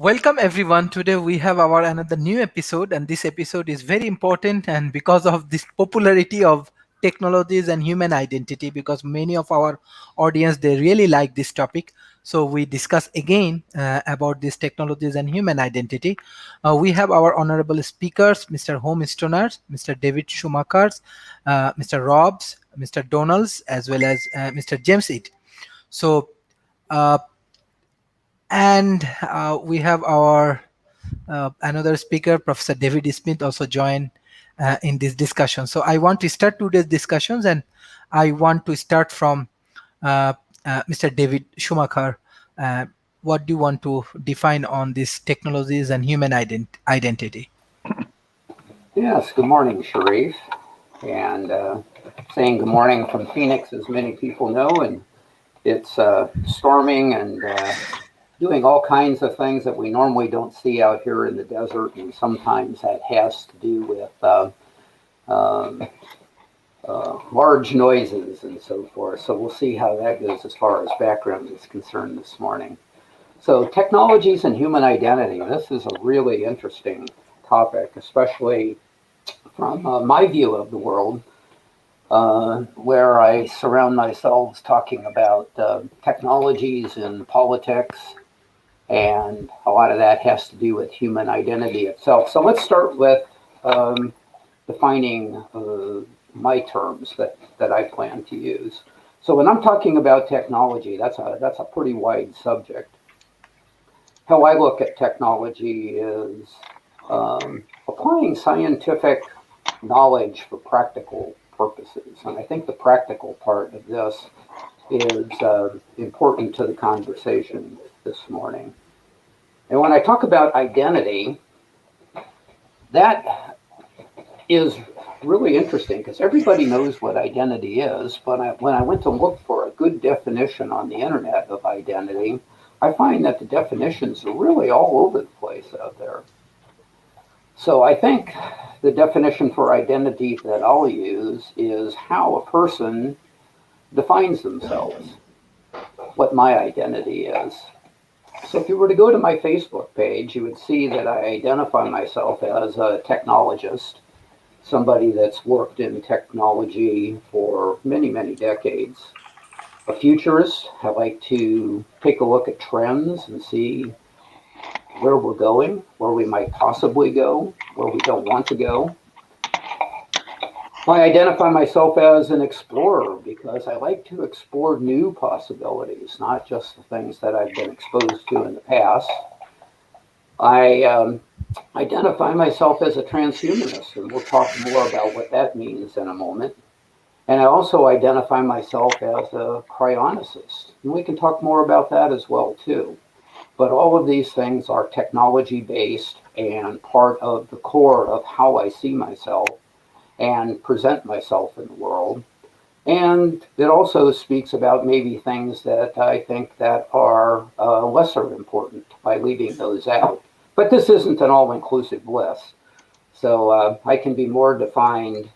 Welcome everyone. Today we have our another new episode, and this episode is very important. And because of this popularity of technologies and human identity, because many of our audience they really like this topic, so we discuss again about these technologies and human identity. We have our honorable speakers, Mr. Home Stoners, Mr. David Schumachers, Mr. Robs, Mr. Donalds, as well as Mr. James It. So. Uh, and we have our another speaker, Professor David Smith, also join in this discussion. So I want to start today's discussions, and I want to start from uh, Mr. David Schumacher. Uh, what do you want to define on these technologies and human identity? Yes, good morning, Sharif. And saying good morning from Phoenix, as many people know, and it's storming and doing all kinds of things that we normally don't see out here in the desert, and sometimes that has to do with um, large noises and so forth. So we'll see how that goes as far as background is concerned this morning. So technologies and human identity, this is a really interesting topic, especially from my view of the world, where I surround myself talking about technologies and politics, and a lot of that has to do with human identity itself. So let's start with defining my terms that I plan to use. So when I'm talking about technology, that's a pretty wide subject. How I look at technology is applying scientific knowledge for practical purposes. And I think the practical part of this is important to the conversation this morning. And when I talk about identity, that is really interesting because everybody knows what identity is. But when I went to look for a good definition on the internet of identity, I find that the definitions are really all over the place out there. So I think the definition for identity that I'll use is how a person defines themselves, what my identity is. So if you were to go to my Facebook page, you would see that I identify myself as a technologist, somebody that's worked in technology for many, many decades. A futurist, I like to take a look at trends and see where we're going, where we might possibly go, where we don't want to go. I identify myself as an explorer because I like to explore new possibilities, not just the things that I've been exposed to in the past. I identify myself as a transhumanist, and we'll talk more about what that means in a moment. And I also identify myself as a cryonicist, and we can talk more about that as well too. But all of these things are technology based and part of the core of how I see myself and present myself in the world. And it also speaks about maybe things that I think that are lesser important by leaving those out. But this isn't an all-inclusive list. So I can be more defined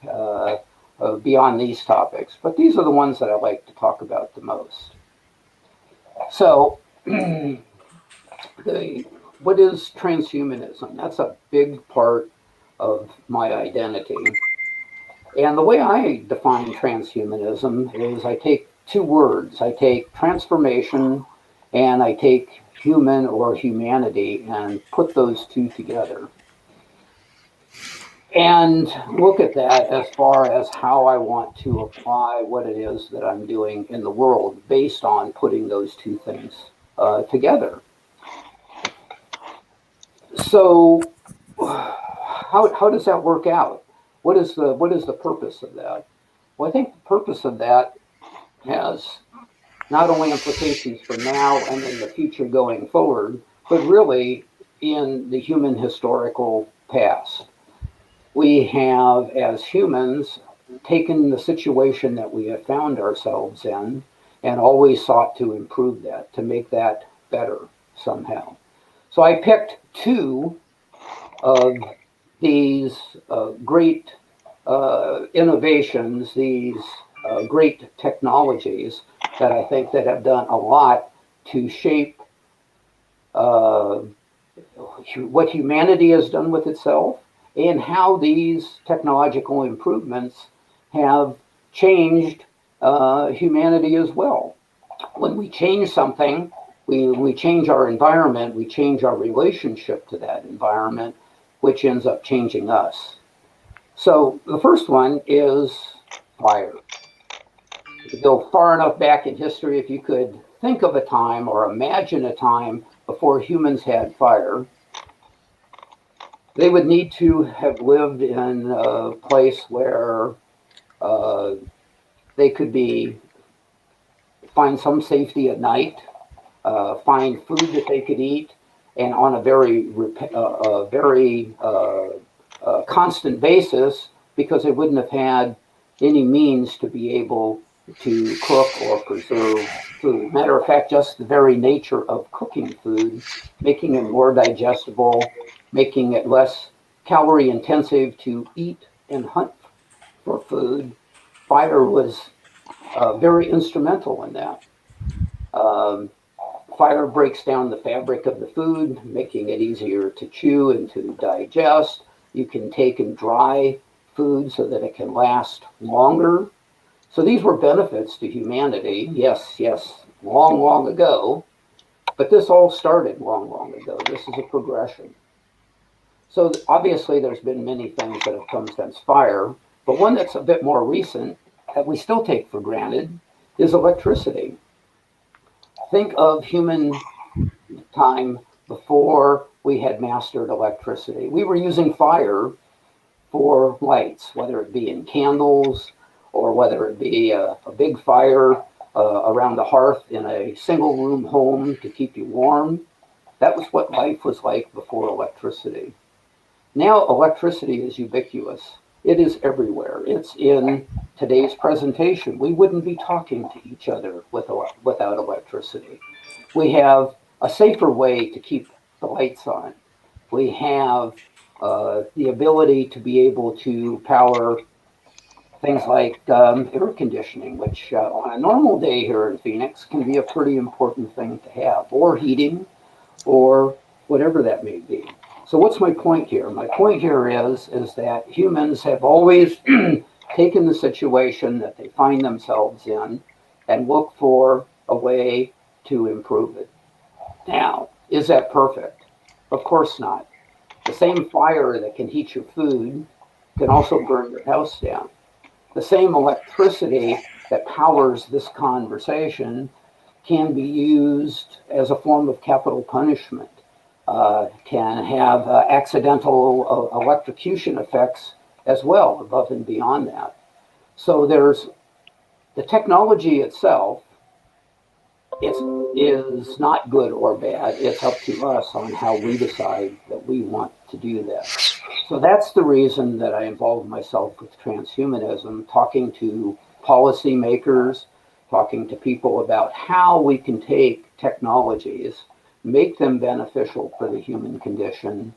beyond these topics. But these are the ones that I like to talk about the most. So what is transhumanism? That's a big part of my identity. And the way I define transhumanism is I take two words. I take transformation and I take human or humanity and put those two together. And look at that as far as how I want to apply what it is that I'm doing in the world based on putting those two things together. So how does that work out? What is the purpose of that? Well, I think the purpose of that has not only implications for now and in the future going forward, but really in the human historical past. We have, as humans, taken the situation that we have found ourselves in and always sought to improve that, to make that better somehow. So I picked two of these great innovations, these great technologies that I think that have done a lot to shape what humanity has done with itself, and how these technological improvements have changed humanity as well. When we change something, we change our environment, we change our relationship to that environment, which ends up changing us. So the first one is fire. If you go far enough back in history, if you could think of a time or imagine a time before humans had fire, they would need to have lived in a place where uh, they could be find some safety at night, find food that they could eat, and on a very constant basis, because they wouldn't have had any means to be able to cook or preserve food. Matter of fact, just the very nature of cooking food, making it more digestible, making it less calorie intensive to eat and hunt for food, fire was very instrumental in that. Um, Fire breaks down the fabric of the food, making it easier to chew and to digest. You can take and dry food so that it can last longer. So these were benefits to humanity. Yes, yes, long, long ago. But this all started long, long ago. This is a progression. So obviously, there's been many things that have come since fire, but one that's a bit more recent that we still take for granted is electricity. Think of human time before we had mastered electricity. We were using fire for lights, whether it be in candles or whether it be a big fire around the hearth in a single room home to keep you warm. That was what life was like before electricity. Now electricity is ubiquitous. It is everywhere. It's in today's presentation. We wouldn't be talking to each other without electricity. We have a safer way to keep the lights on. We have the ability to be able to power things like air conditioning, which on a normal day here in Phoenix can be a pretty important thing to have, or heating, or whatever that may be. So what's my point here? My point here is that humans have always taken the situation that they find themselves in and look for a way to improve it. Now, is that perfect? Of course not. The same fire that can heat your food can also burn your house down. The same electricity that powers this conversation can be used as a form of capital punishment, can have accidental electrocution effects as well, above and beyond that. So there's the technology itself. It is not good or bad. It's up to us on how we decide that we want to do that. So that's the reason that I involved myself with transhumanism, talking to policymakers, talking to people about how we can take technologies, make them beneficial for the human condition,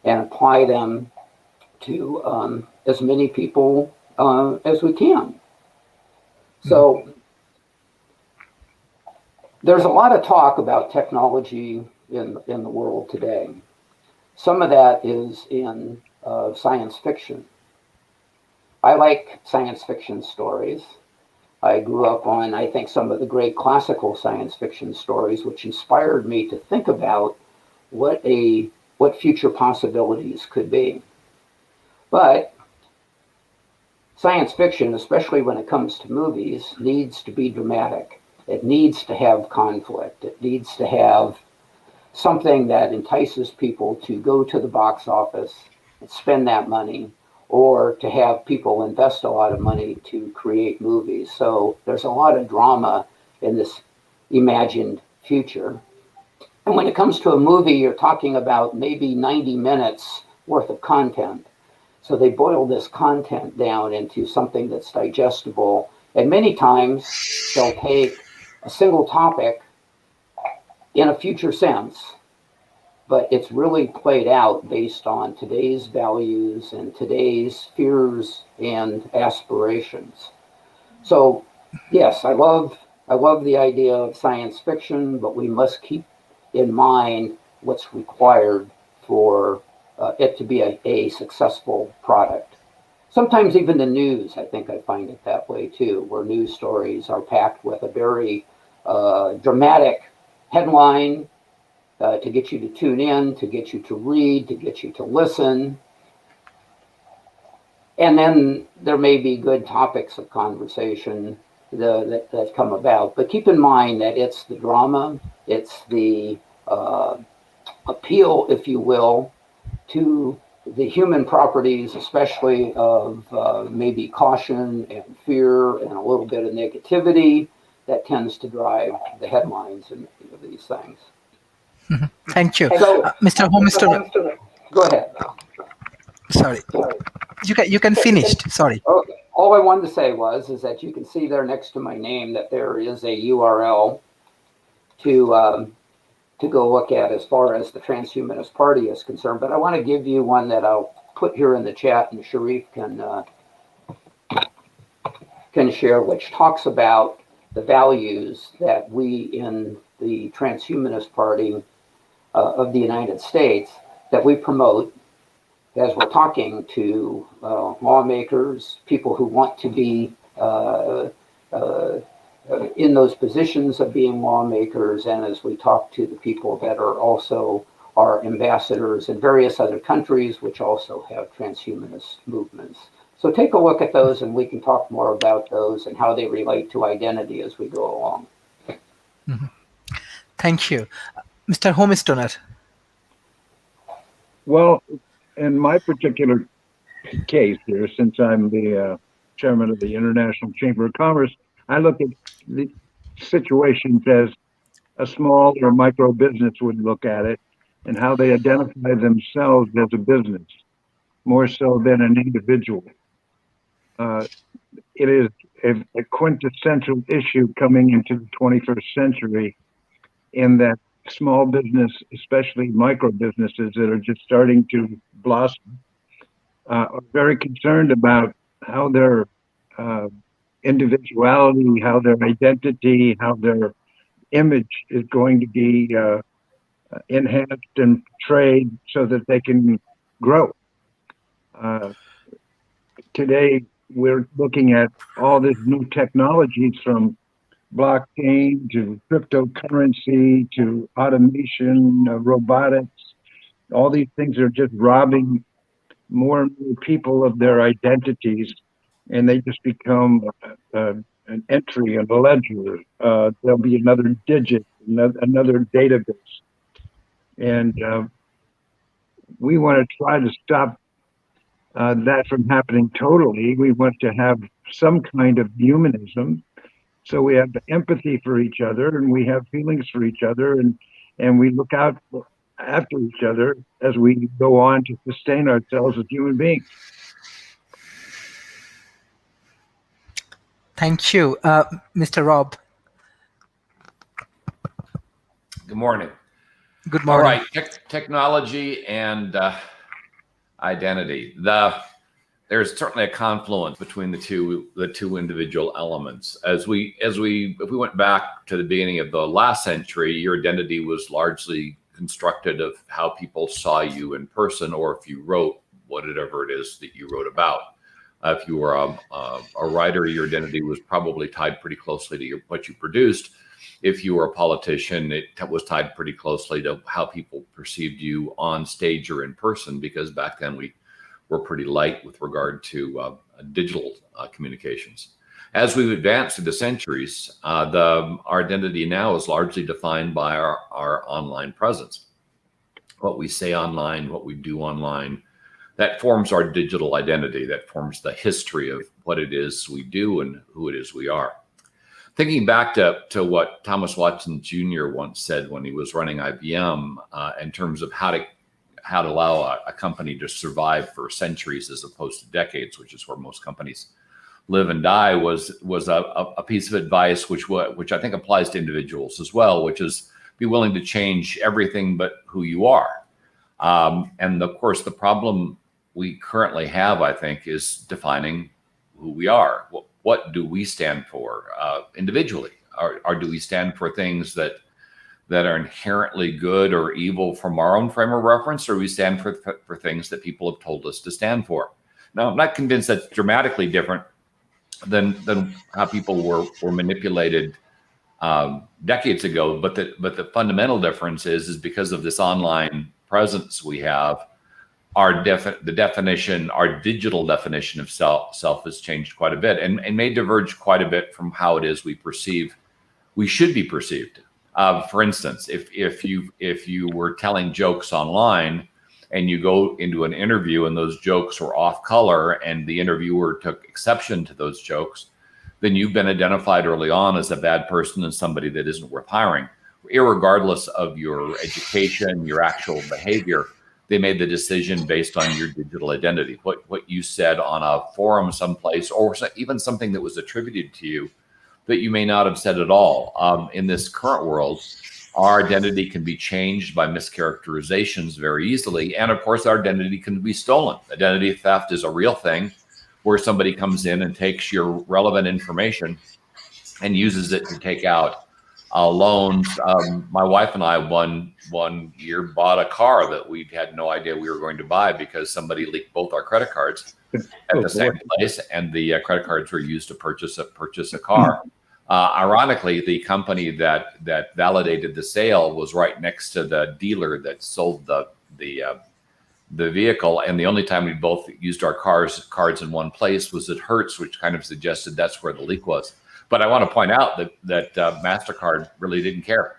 and apply them to as many people as we can. So there's a lot of talk about technology in the world today. Some of that is in science fiction. I like science fiction stories. I grew up on, I think, some of the great classical science fiction stories, which inspired me to think about what future possibilities could be. But science fiction, especially when it comes to movies, needs to be dramatic. It needs to have conflict. It needs to have something that entices people to go to the box office and spend that money, or to have people invest a lot of money to create movies. So there's a lot of drama in this imagined future. And when it comes to a movie, you're talking about maybe 90 minutes worth of content. So they boil this content down into something that's digestible. And many times they'll take a single topic in a future sense, but it's really played out based on today's values and today's fears and aspirations. So, yes, I love the idea of science fiction, but we must keep in mind what's required for it to be a successful product. Sometimes even the news, I think I find it that way too, where news stories are packed with a very dramatic headline to get you to tune in, to get you to read, to get you to listen. And then there may be good topics of conversation that come about. But keep in mind that it's the drama, it's the appeal, if you will, to the human properties, especially of maybe caution and fear and a little bit of negativity that tends to drive the headlines in these things. Thank you. So, Mr. Homestone, go ahead. sorry. You can finish. Sorry. Okay. All I wanted to say is that you can see there next to my name that there is a URL to go look at as far as the Transhumanist Party is concerned. But I want to give you one that I'll put here in the chat, and Sharif can share, which talks about the values that we in the Transhumanist Party of the United States that we promote as we're talking to lawmakers, people who want to be in those positions of being lawmakers, and as we talk to the people that are also our ambassadors in various other countries, which also have transhumanist movements. So take a look at those, and we can talk more about those and how they relate to identity as we go along. Mm-hmm. Thank you. Mr. Homestoner. Well, in my particular case here, since I'm the chairman of the International Chamber of Commerce, I look at the situations as a small or micro business would look at it and how they identify themselves as a business, more so than an individual. It is a quintessential issue coming into the 21st century in that small business, especially micro businesses that are just starting to blossom, are very concerned about how their individuality, how their identity, how their image is going to be enhanced and portrayed so that they can grow. Today, we're looking at all these new technologies from blockchain to cryptocurrency to automation, robotics. All these things are just robbing more and more people of their identities, and they just become an entry and a ledger. There'll be another digit, another database. And we want to try to stop that from happening totally. We want to have some kind of humanism. So we have empathy for each other, and we have feelings for each other, and we look out after each other as we go on to sustain ourselves as human beings. Thank you. Mr. Rob. Good morning. Good morning. All right, technology and identity. There's certainly a confluence between the two individual elements. If we went back to the beginning of the last century, your identity was largely constructed of how people saw you in person, or if you wrote whatever it is that you wrote about. If you were a writer, your identity was probably tied pretty closely to what you produced. If you were a politician, it was tied pretty closely to how people perceived you on stage or in person, because back then we were pretty light with regard to digital communications. As we've advanced through the centuries, our identity now is largely defined by our online presence. What we say online, what we do online, that forms our digital identity, that forms the history of what it is we do and who it is we are. Thinking back to what Thomas Watson Jr. once said when he was running IBM in terms of how to allow a company to survive for centuries as opposed to decades, which is where most companies live and die, was a piece of advice which I think applies to individuals as well, which is be willing to change everything but who you are. And of course, the problem we currently have, I think, is defining who we are. What do we stand for individually? Or do we stand for things that that are inherently good or evil from our own frame of reference, or we stand for things that people have told us to stand for. Now, I'm not convinced that's dramatically different than how people were manipulated decades ago, but the fundamental difference is because of this online presence we have, our definition, our digital definition of self has changed quite a bit, and may diverge quite a bit from how it is we should be perceived. For instance, if you were telling jokes online and you go into an interview and those jokes were off color and the interviewer took exception to those jokes, then you've been identified early on as a bad person and somebody that isn't worth hiring. Irregardless of your education, your actual behavior, they made the decision based on your digital identity, what you said on a forum someplace, or even something that was attributed to you that you may not have said at all. In this current world, our identity can be changed by mischaracterizations very easily. And of course, our identity can be stolen. Identity theft is a real thing where somebody comes in and takes your relevant information and uses it to take out loans. My wife and I one year bought a car that we had no idea we were going to buy because somebody leaked both our credit cards at the same place, and the credit cards were used to purchase a car. Ironically, the company that validated the sale was right next to the dealer that sold the vehicle, and the only time we both used our cards in one place was at Hertz, which kind of suggested that's where the leak was. But I want to point out that MasterCard really didn't care.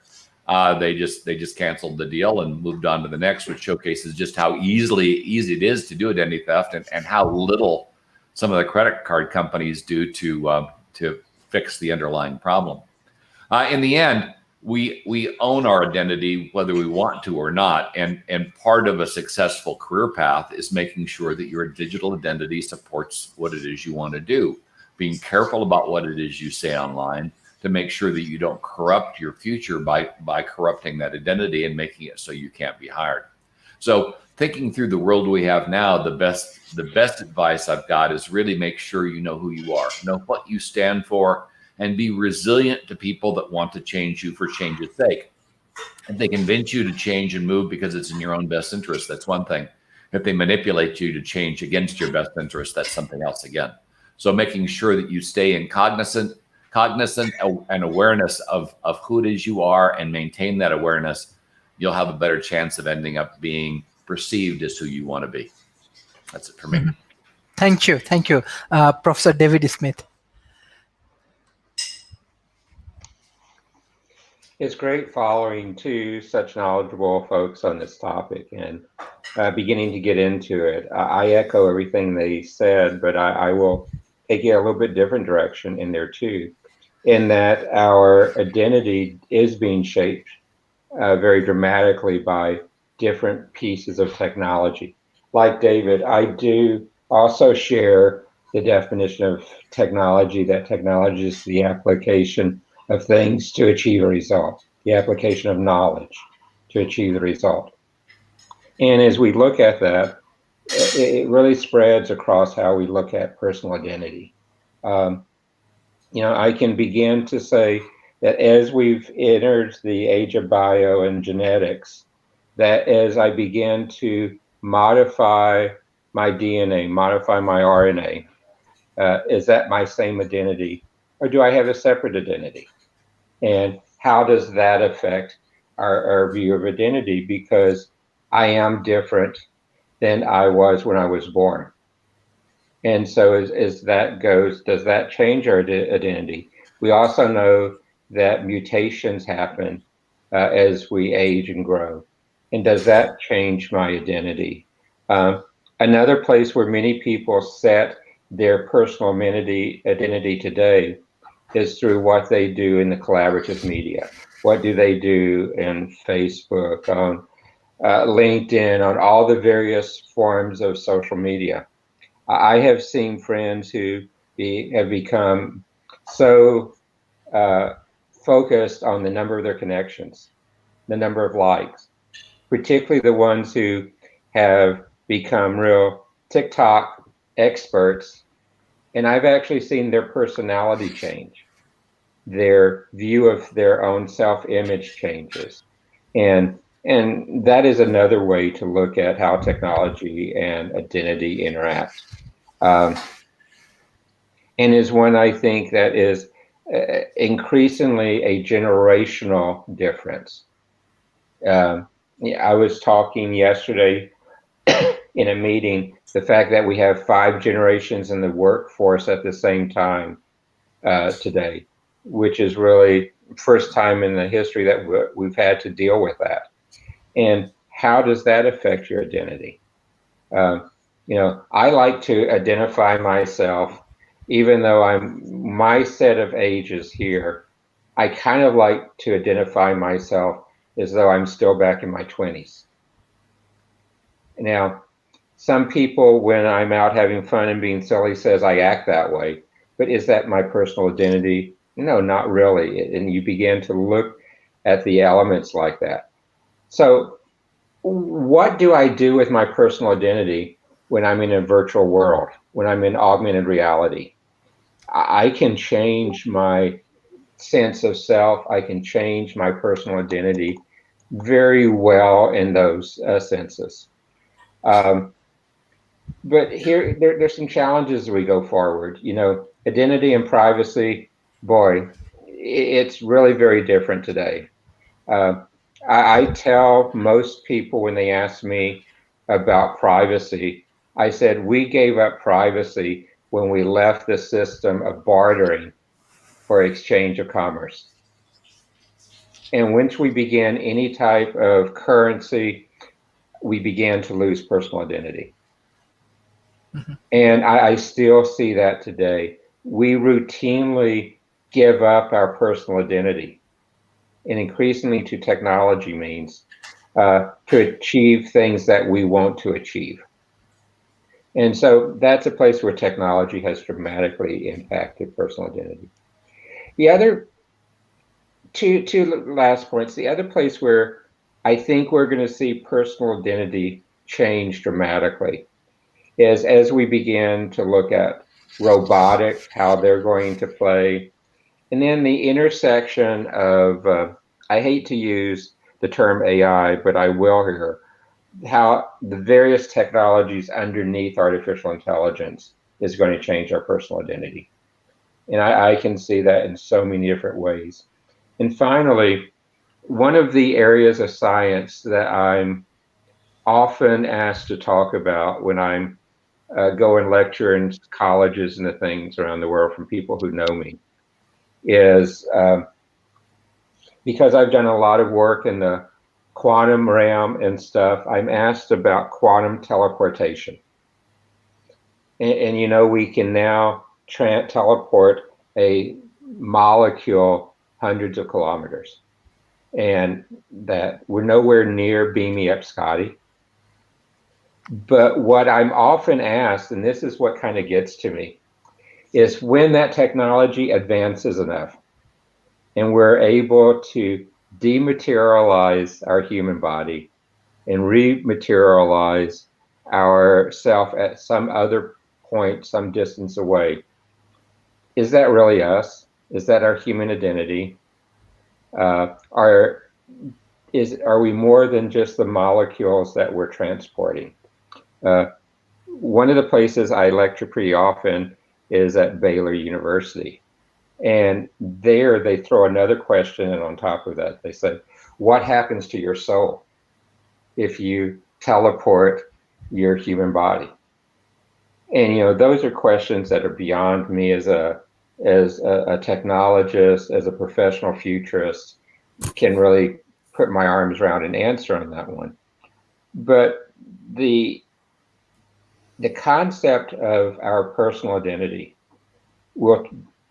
They just canceled the deal and moved on to the next, which showcases just how easy it is to do identity theft, and how little some of the credit card companies do to fix the underlying problem. In the end, we own our identity whether we want to or not, and part of a successful career path is making sure that your digital identity supports what it is you want to do. Being careful about what it is you say online to make sure that you don't corrupt your future by corrupting that identity and making it so you can't be hired. So thinking through the world we have now, the best advice I've got is really make sure you know who you are, know what you stand for, and be resilient to people that want to change you for change's sake. If they convince you to change and move because it's in your own best interest, that's one thing. If they manipulate you to change against your best interest, that's something else again. So making sure that you stay in cognizant and awareness of who it is you are and maintain that awareness, you'll have a better chance of ending up being perceived as who you want to be. That's it for me. Thank you. Professor David Smith. It's great following two such knowledgeable folks on this topic and beginning to get into it. I echo everything they said, but I will take it a little bit different direction in there too, in that our identity is being shaped very dramatically by different pieces of technology. Like David, I do also share the definition of technology, that technology is the application of things to achieve a result, the application of knowledge to achieve the result. And as we look at that, it really spreads across how we look at personal identity. I can begin to say that as we've entered the age of bio and genetics, that as I begin to modify my DNA, modify my RNA, is that my same identity, or do I have a separate identity? And how does that affect our view of identity? Because I am different than I was when I was born. And so as that goes, does that change our identity? We also know that mutations happen as we age and grow. And does that change my identity? Another place where many people set their personal identity today is through what they do in the collaborative media. What do they do in Facebook, on LinkedIn, on all the various forms of social media? I have seen friends who have become so focused on the number of their connections, the number of likes, particularly the ones who have become real TikTok experts. And I've actually seen their personality change. their view of their own self-image changes. And that is another way to look at how technology and identity interact. And is one I think that is increasingly a generational difference. I was talking yesterday in a meeting, the fact that we have 5 generations in the workforce at the same time today, which is really first time in the history that we've had to deal with that. And how does that affect your identity? I like to identify myself, even though my set of ages here, I kind of like to identify myself as though I'm still back in my 20s. Now, some people, when I'm out having fun and being silly, says I act that way. But is that my personal identity? No, not really. And you begin to look at the elements like that. So what do I do with my personal identity when I'm in a virtual world, when I'm in augmented reality? I can change my sense of self. I can change my personal identity very well in those senses. But here, there's some challenges as we go forward. Identity and privacy, boy, it's really very different today. I tell most people when they ask me about privacy, I said, we gave up privacy when we left the system of bartering for exchange of commerce. And once we began any type of currency, we began to lose personal identity. And I still see that today. We routinely give up our personal identity, and increasingly to technology means to achieve things that we want to achieve. And so that's a place where technology has dramatically impacted personal identity. The other two last points, the other place where I think we're going to see personal identity change dramatically is as we begin to look at robotics, how they're going to play, and then the intersection of, I hate to use the term AI, but I will here, how the various technologies underneath artificial intelligence is going to change our personal identity. And I can see that in so many different ways. And finally, one of the areas of science that I'm often asked to talk about when I'm go and lecture in colleges and the things around the world from people who know me is because I've done a lot of work in the quantum realm and stuff, I'm asked about quantum teleportation. And we can now teleport a molecule hundreds of kilometers. And that we're nowhere near beam me up, Scotty. But what I'm often asked, and this is what kind of gets to me, is when that technology advances enough and we're able to dematerialize our human body and rematerialize ourself at some other point, some distance away, is that really us? Is that our human identity? Are we more than just the molecules that we're transporting? One of the places I lecture pretty often is at Baylor University. And there they throw another question, and on top of that, they say, what happens to your soul if you teleport your human body? And those are questions that are beyond me as a technologist, as a professional futurist, can really put my arms around and answer on that one. But the concept of our personal identity will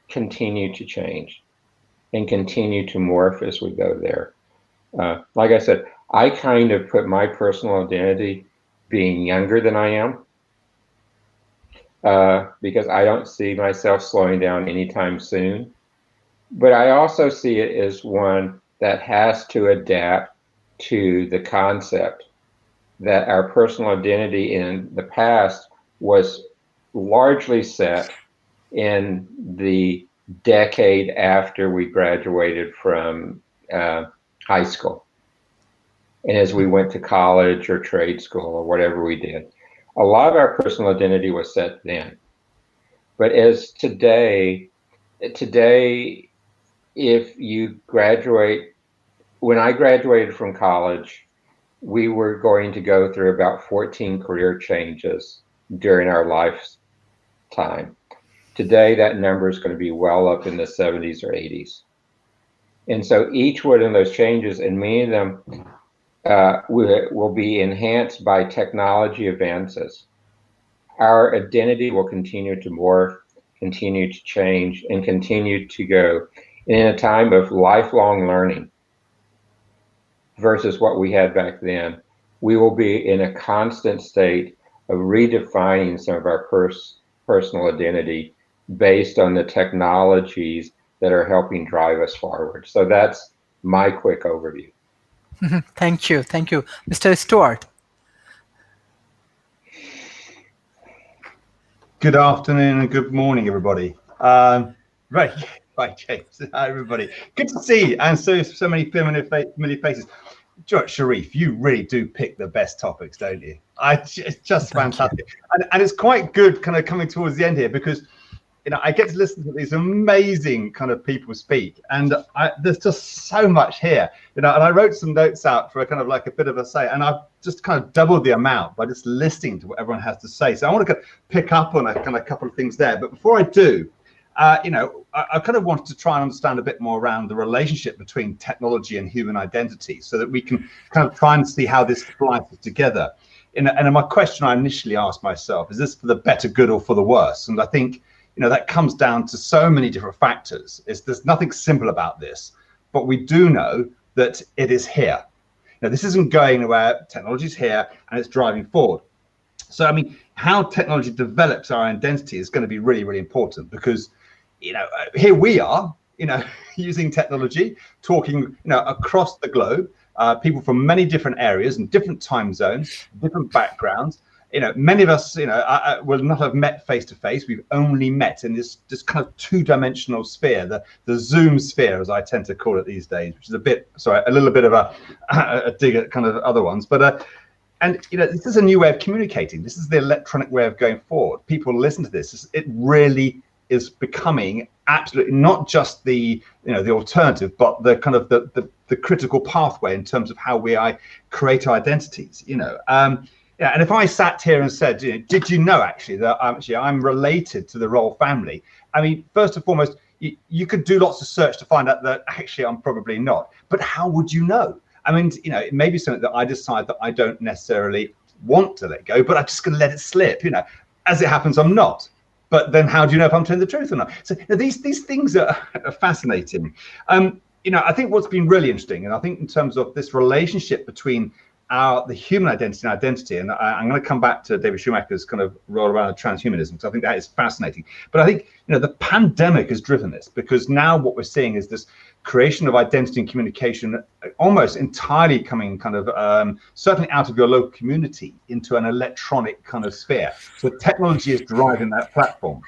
continue to change and continue to morph as we go there. Like I said, I kind of put my personal identity being younger than I am because I don't see myself slowing down anytime soon. But I also see it as one that has to adapt to the concept that our personal identity in the past was largely set in the decade after we graduated from high school. And as we went to college or trade school or whatever we did, a lot of our personal identity was set then. But as today, if you graduate, when I graduated from college, we were going to go through about 14 career changes during our lifetime. Today, that number is going to be well up in the 70s or 80s. And so each one of those changes, and many of them will be enhanced by technology advances. Our identity will continue to morph, continue to change, and continue to go in a time of lifelong learning versus what we had back then. We will be in a constant state of redefining some of our personal identity based on the technologies that are helping drive us forward. So that's my quick overview. Thank you. Thank you. Mr. Stewart. Good afternoon and good morning, everybody. Right, James. Hi, everybody. Good to see you, and so many familiar faces. Sharif, you really do pick the best topics, don't you? It's just fantastic, and it's quite good, kind of coming towards the end here, because I get to listen to these amazing kind of people speak, and there's just so much here, and I wrote some notes out for a kind of like a bit of a say, and I've just kind of doubled the amount by just listening to what everyone has to say. So I want to pick up on a kind of couple of things there, but before I do, I kind of wanted to try and understand a bit more around the relationship between technology and human identity, so that we can kind of try and see how this splices together. And my question I initially asked myself, is this for the better good or for the worse? And I think that comes down to so many different factors. There's nothing simple about this, but we do know that it is here. Now, this isn't going anywhere. Technology is here and it's driving forward. So, I mean, how technology develops our identity is going to be really, really important, because, here we are, using technology, talking, across the globe, people from many different areas and different time zones, different backgrounds. Many of us, will not have met face to face. We've only met in this kind of two-dimensional sphere, the Zoom sphere, as I tend to call it these days, which is a little bit of a dig at kind of other ones. But this is a new way of communicating. This is the electronic way of going forward. People listen to this. It really is becoming absolutely not just the alternative, but the kind of the critical pathway in terms of how we create our identities. Yeah, and if I sat here and said, did you know actually that I'm related to the royal family? I mean, first and foremost, you could do lots of search to find out that actually I'm probably not. But how would you know? I mean, it may be something that I decide that I don't necessarily want to let go, but I'm just going to let it slip. As it happens, I'm not. But then how do you know if I'm telling the truth or not? So these things are fascinating. I think what's been really interesting, and I think in terms of this relationship between the human identity, and I'm going to come back to David Schumacher's kind of role around transhumanism, because I think that is fascinating. But I think the pandemic has driven this, because now what we're seeing is this creation of identity and communication almost entirely coming kind of certainly out of your local community into an electronic kind of sphere. So technology is driving that platform.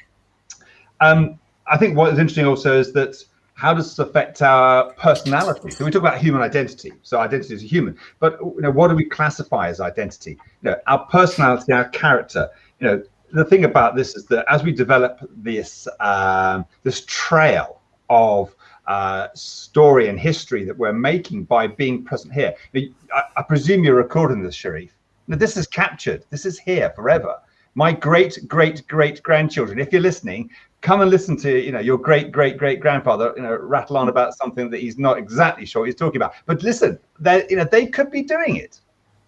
I think what is interesting also is that, how does this affect our personality? So we talk about human identity. So identity is a human, but what do we classify as identity? Our personality, our character. The thing about this is that as we develop this trail of story and history that we're making by being present here. I presume you're recording this, Sharif. Now, this is captured. This is here forever. My great grandchildren, if you're listening, come and listen to your great grandfather rattle on about something that he's not exactly sure what he's talking about. But listen, they could be doing it.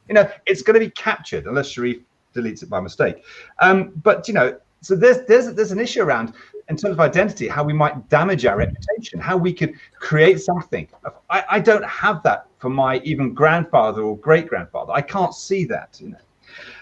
It's going to be captured unless Sharif deletes it by mistake. But so there's an issue around, in terms of identity, how we might damage our reputation, how we could create something. I don't have that for my even grandfather or great grandfather. I can't see that.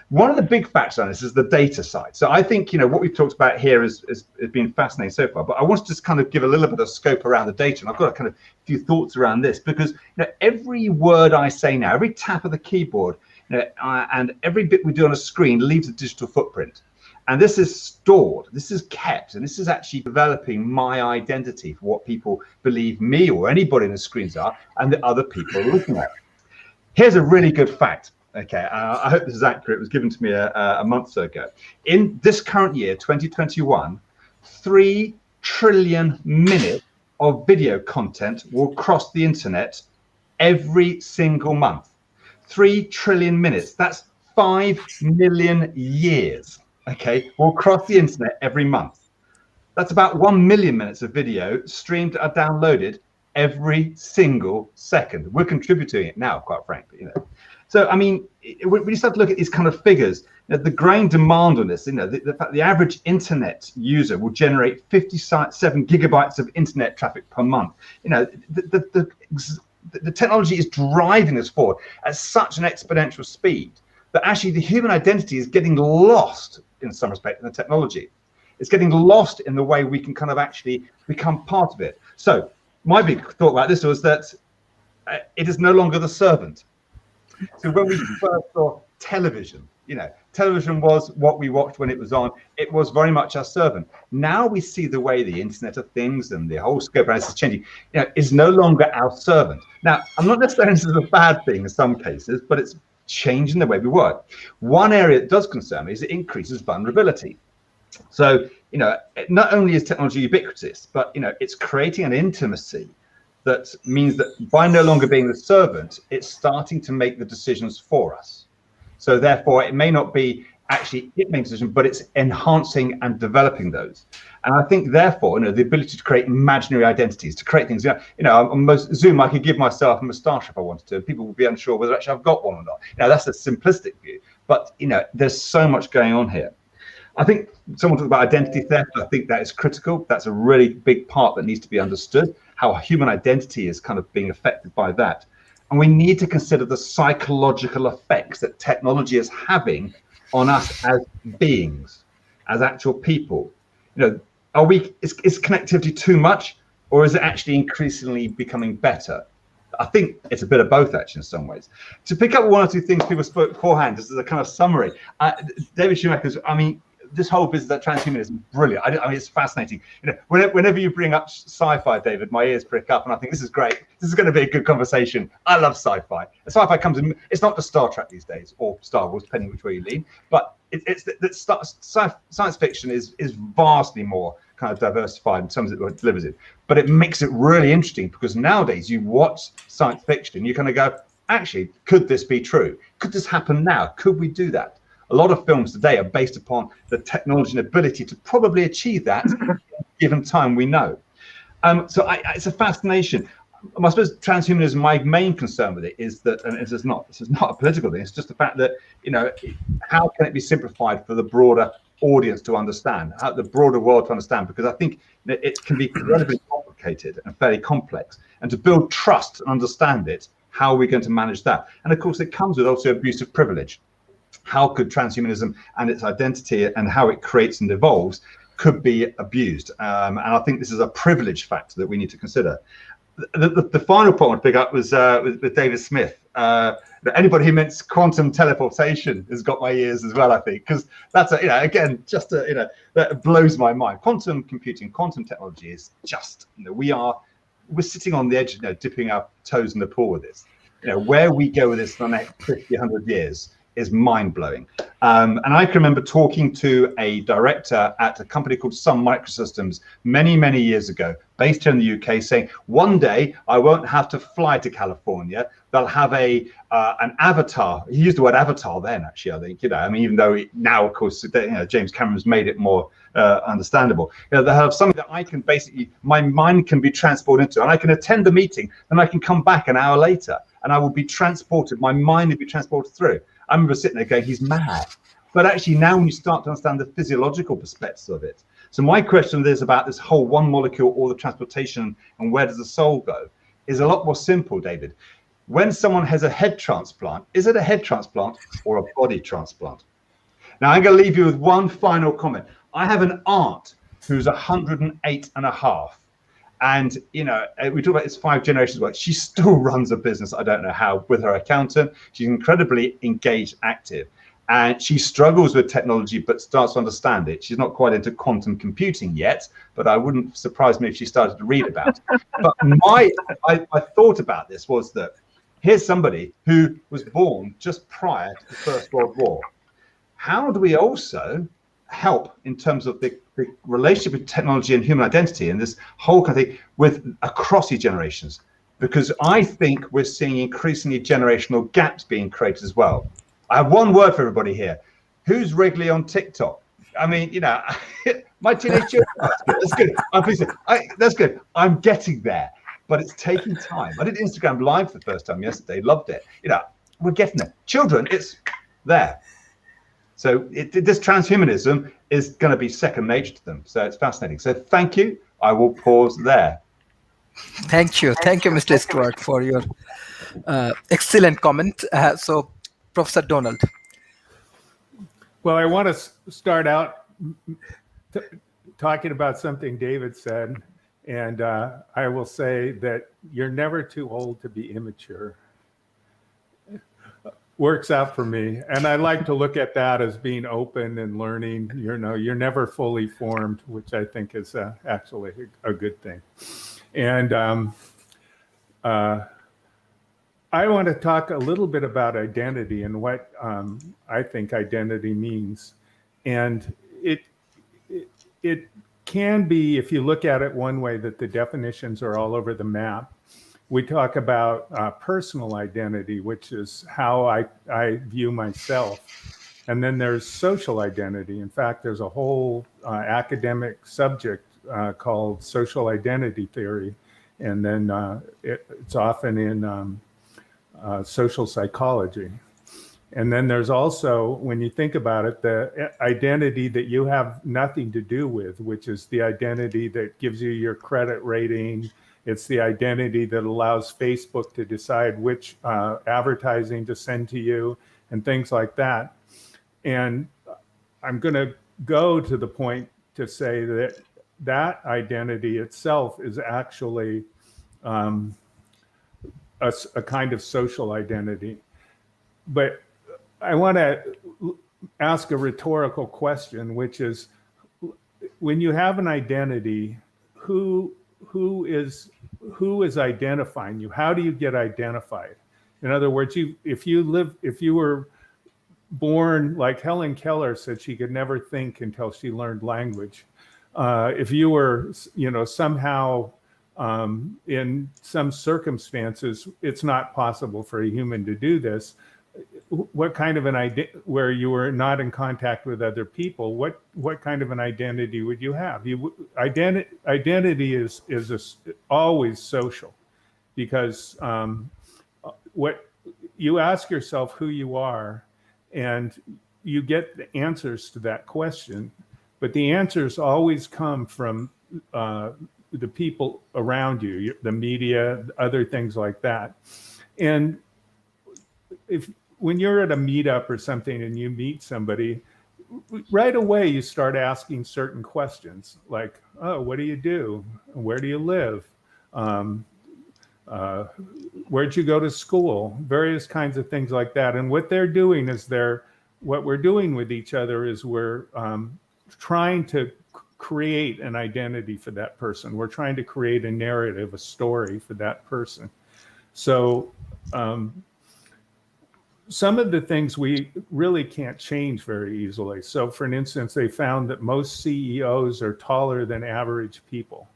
One of the big factors on this is the data side. So I think what we've talked about here has been fascinating so far. But I want to just kind of give a little bit of scope around the data, and I've got a kind of few thoughts around this, because every word I say now, every tap of the keyboard, and every bit we do on a screen leaves a digital footprint. And this is stored, this is kept, and this is actually developing my identity for what people believe me or anybody in the screens are and that other people are looking at. Here's a really good fact. Okay, I hope this is accurate. It was given to me a month or so ago. In this current year, 2021, 3 trillion minutes of video content will cross the internet every single month. 3 trillion minutes. That's 5 million years. Okay, will cross the internet every month. That's about 1 million minutes of video streamed or downloaded every single second. We're contributing it now, quite frankly, you know. So, I mean, when you start to look at these kind of figures, you know, the growing demand on this, you know, the fact the average internet user will generate 57 gigabytes of internet traffic per month. You know, the technology is driving us forward at such an exponential speed that actually the human identity is getting lost in some respect in the technology. It's getting lost in the way we can kind of actually become part of it. So my big thought about this was that it is no longer the servant. So when we first saw television, you know, television was what we watched when it was on. It was very much our servant. Now we see the way the Internet of Things and the whole scope of it is changing. You know, is no longer our servant. Now, I'm not necessarily saying this is a bad thing in some cases, but it's changing the way we work. One area that does concern me is it increases vulnerability. So, you know, not only is technology ubiquitous, but, you know, it's creating an intimacy that means that by no longer being the servant, it's starting to make the decisions for us. So therefore, it may not be actually it makes decisions, but it's enhancing and developing those. And I think therefore, you know, the ability to create imaginary identities, to create things, you know, on most Zoom, I could give myself a moustache if I wanted to. People would be unsure whether actually I've got one or not. Now, that's a simplistic view, but, you know, there's so much going on here. I think someone talked about identity theft. I think that is critical. That's a really big part that needs to be understood, how human identity is kind of being affected by that. And we need to consider the psychological effects that technology is having on us as beings, as actual people. You know, is connectivity too much, or is it actually increasingly becoming better? I think it's a bit of both, actually, in some ways. To pick up one or two things people spoke beforehand, just as a kind of summary, David Schumacher's, I mean, this whole business of transhumanism is brilliant. I mean, it's fascinating. You know, whenever you bring up sci-fi, David, my ears prick up, and I think this is great. This is going to be a good conversation. I love sci-fi. Sci-fi comes in. It's not just Star Trek these days, or Star Wars, depending which way you lean. But science fiction is vastly more kind of diversified in terms of what it delivers it. But it makes it really interesting because nowadays you watch science fiction, and you kind of go, actually, could this be true? Could this happen now? Could we do that? A lot of films today are based upon the technology and ability to probably achieve that given time we know. So it's a fascination. I suppose transhumanism, my main concern with it is that, and this is not a political thing, it's just the fact that, you know, how can it be simplified for the broader audience to understand, how the broader world to understand, because I think it can be incredibly complicated and fairly complex. And to build trust and understand it, how are we going to manage that? And of course, it comes with also abuse of privilege. How could transhumanism and its identity and how it creates and evolves could be abused? And I think this is a privilege factor that we need to consider. The final point I want to pick up was with David Smith. Anybody who meant quantum teleportation has got my ears as well, I think, because that's a, you know, again, just a, you know, that blows my mind. Quantum computing, quantum technology is just, you know, we're sitting on the edge, you know, dipping our toes in the pool with this. You know, where we go with this for the next 50, 100 years is mind-blowing. And I can remember talking to a director at a company called Sun Microsystems many, many years ago, based here in the UK, saying, one day I won't have to fly to California. They'll have an avatar. He used the word avatar then, actually, I think, you know, I mean, even though now, of course, you know, James Cameron's made it more understandable. You know, they have something that I can basically, my mind can be transported into, and I can attend the meeting, and I can come back an hour later, and I will be transported, my mind will be transported through. I remember sitting there going, he's mad. But actually now when you start to understand the physiological perspectives of it. So my question is about this whole one molecule or the transportation and where does the soul go is a lot more simple, David. When someone has a head transplant, is it a head transplant or a body transplant? Now I'm going to leave you with one final comment. I have an aunt who's 108 and a half. And, you know, we talk about this 5 generations work. She still runs a business, I don't know how, with her accountant. She's incredibly engaged, active. And she struggles with technology, but starts to understand it. She's not quite into quantum computing yet, but I wouldn't surprise me if she started to read about it. But I thought about this was that here's somebody who was born just prior to the First World War. How do we also help in terms of the relationship with technology and human identity and this whole kind of thing with across the generations? Because I think we're seeing increasingly generational gaps being created as well. I have one word for everybody here. Who's regularly on TikTok? I mean, you know, my teenage children. That's good. I'm pleased. That's good. I'm getting there, but it's taking time. I did Instagram Live for the first time yesterday. Loved it. You know, we're getting there. Children, it's there. So this transhumanism is going to be second nature to them. So it's fascinating. So thank you. I will pause there. Thank you, Mr. Stewart, for your excellent comment. So, Professor Donald. Well, I want to start out talking about something David said, and I will say that you're never too old to be immature. Works out for me, and I like to look at that as being open and learning. You know, you're never fully formed, which I think is actually a good thing. And I want to talk a little bit about identity and what I think identity means. And it can be, if you look at it one way, that the definitions are all over the map. We talk about personal identity, which is how I view myself. And then there's social identity. In fact, there's a whole academic subject called social identity theory. And then it's often in social psychology. And then there's also, when you think about it, the identity that you have nothing to do with, which is the identity that gives you your credit rating. It's the identity that allows Facebook to decide which advertising to send to you and things like that. And I'm going to go to the point to say that that identity itself is actually a kind of social identity. But I want to ask a rhetorical question, which is, when you have an identity, who is identifying you? How do you get identified? In other words, if you were born, like Helen Keller said, she could never think until she learned language. If you were, somehow in some circumstances, it's not possible for a human to do this. What kind of an identity, where you were not in contact with other people, what kind of an identity would you have? Identity is always social, because what you ask yourself who you are, and you get the answers to that question, but the answers always come from the people around you, the media, other things like that. And when you're at a meetup or something and you meet somebody, right away you start asking certain questions like, oh, what do you do? Where do you live? Where'd you go to school? Various kinds of things like that. And what they're doing is what we're doing with each other is we're trying to create an identity for that person. We're trying to create a narrative, a story for that person. So some of the things we really can't change very easily. So for an instance, they found that most CEOs are taller than average people.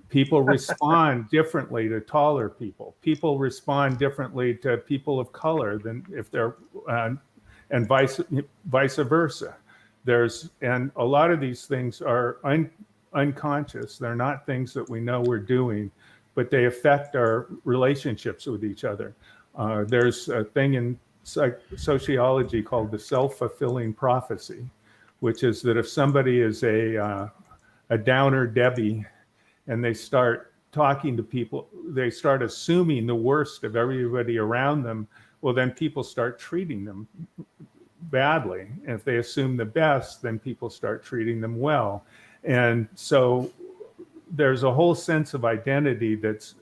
People respond differently to taller people. People respond differently to people of color than if they're, and vice versa. And a lot of these things are unconscious. They're not things that we know we're doing, but they affect our relationships with each other. There's a thing in sociology called the self-fulfilling prophecy, which is that if somebody is a downer Debbie, and they start talking to people, they start assuming the worst of everybody around them, well, then people start treating them badly. And if they assume the best, then people start treating them well. And so there's a whole sense of identity that's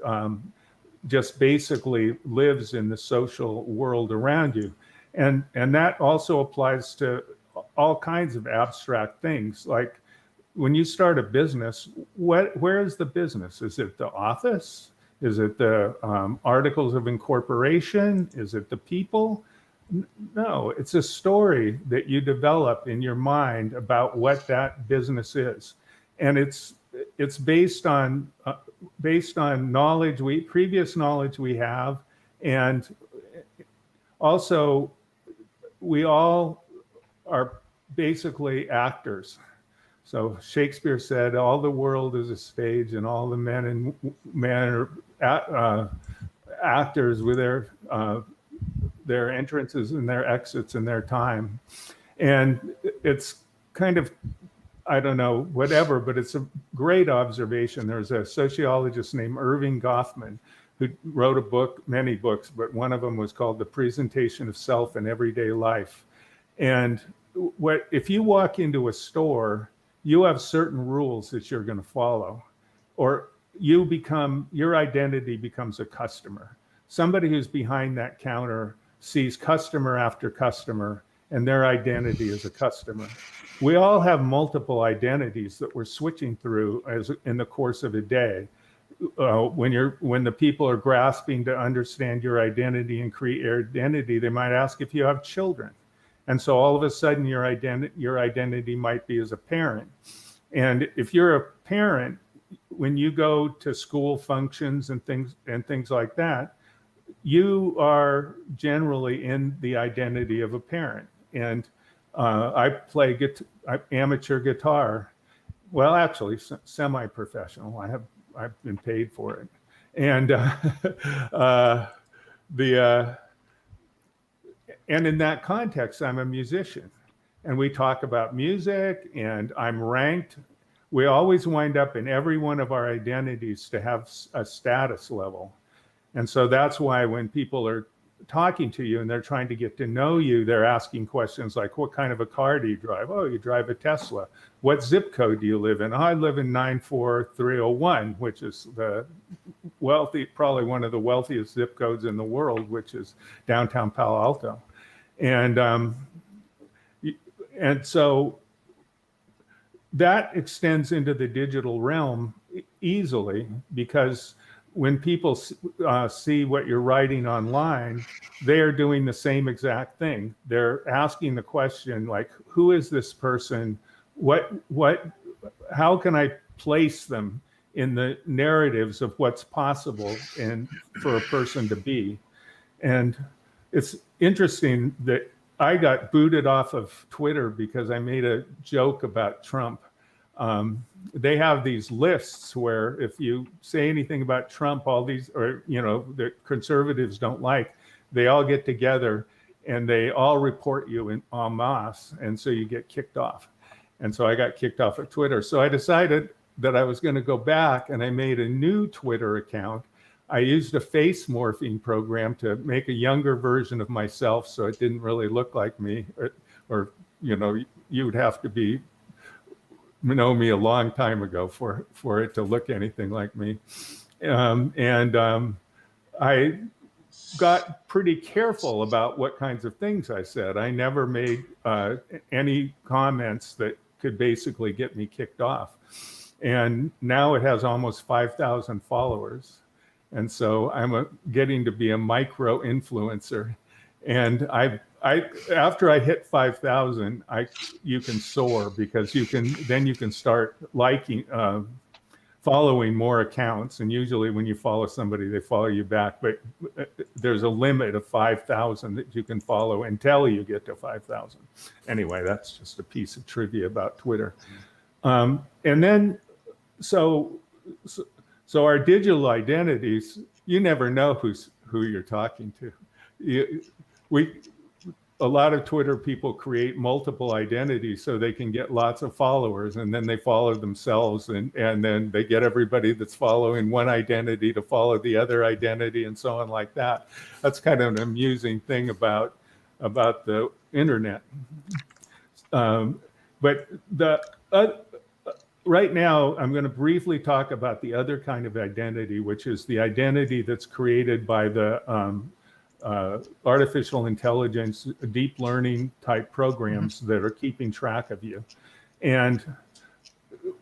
just basically lives in the social world around you. And that also applies to all kinds of abstract things. Like when you start a business, where is the business? Is it the office? Is it the articles of incorporation? Is it the people? No, it's a story that you develop in your mind about what that business is, and it's based on knowledge previous knowledge we have, and also we all are basically actors. So Shakespeare said, "All the world is a stage, and all the men are actors with their entrances and their exits and their time." And it's kind of, I don't know, whatever, but it's a great observation. There's a sociologist named Irving Goffman who wrote a book, many books, but one of them was called The Presentation of Self in Everyday Life. And if you walk into a store, you have certain rules that you're going to follow, or your identity becomes a customer. Somebody who's behind that counter sees customer after customer, and their identity is a customer. We all have multiple identities that we're switching through in the course of a day. When the people are grasping to understand your identity and create your identity, they might ask if you have children. And so all of a sudden your identity might be as a parent. And if you're a parent, when you go to school functions and things like that, you are generally in the identity of a parent. And I play amateur guitar. Well, actually, semi-professional. I've been paid for it. And and in that context, I'm a musician, and we talk about music, and I'm ranked. We always wind up in every one of our identities to have a status level. And so that's why when people are talking to you and they're trying to get to know you, they're asking questions like, what kind of a car do you drive? Oh, you drive a Tesla. What zip code do you live in? Oh, I live in 94301, which is probably one of the wealthiest zip codes in the world, which is downtown Palo Alto. And so that extends into the digital realm easily, because when people see what you're writing online, they are doing the same exact thing. They're asking the question like, who is this person? How can I place them in the narratives of what's possible and for a person to be? And it's interesting that I got booted off of Twitter because I made a joke about Trump. They have these lists where if you say anything about Trump, the conservatives don't like, they all get together and they all report you en masse, and so you get kicked off. And so I got kicked off of Twitter. So I decided that I was going to go back, and I made a new Twitter account. I used a face morphing program to make a younger version of myself, so it didn't really look like me, or you would have to know me a long time ago for it to look anything like me. I got pretty careful about what kinds of things I said. I never made any comments that could basically get me kicked off. And now it has almost 5,000 followers. And so I'm getting to be a micro influencer. And after I hit 5,000, you can soar, because you can start liking, following more accounts. And usually when you follow somebody, they follow you back. But there's a limit of 5,000 that you can follow until you get to 5,000. Anyway, that's just a piece of trivia about Twitter. And then, so our digital identities, you never know who you're talking to. A lot of Twitter people create multiple identities so they can get lots of followers, and then they follow themselves, and then they get everybody that's following one identity to follow the other identity, and so on like that. That's kind of an amusing thing about the internet. But right now, I'm going to briefly talk about the other kind of identity, which is the identity that's created by the artificial intelligence, deep learning type programs that are keeping track of you. And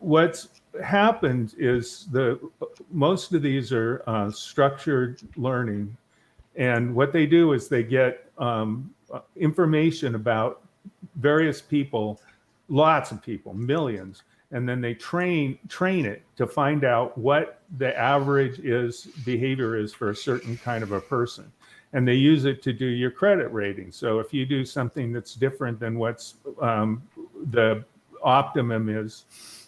what's happened is most of these are structured learning. And what they do is they get information about various people, lots of people, millions, and then they train it to find out what the average behavior is for a certain kind of a person. And they use it to do your credit rating. So if you do something that's different than what's the optimum is,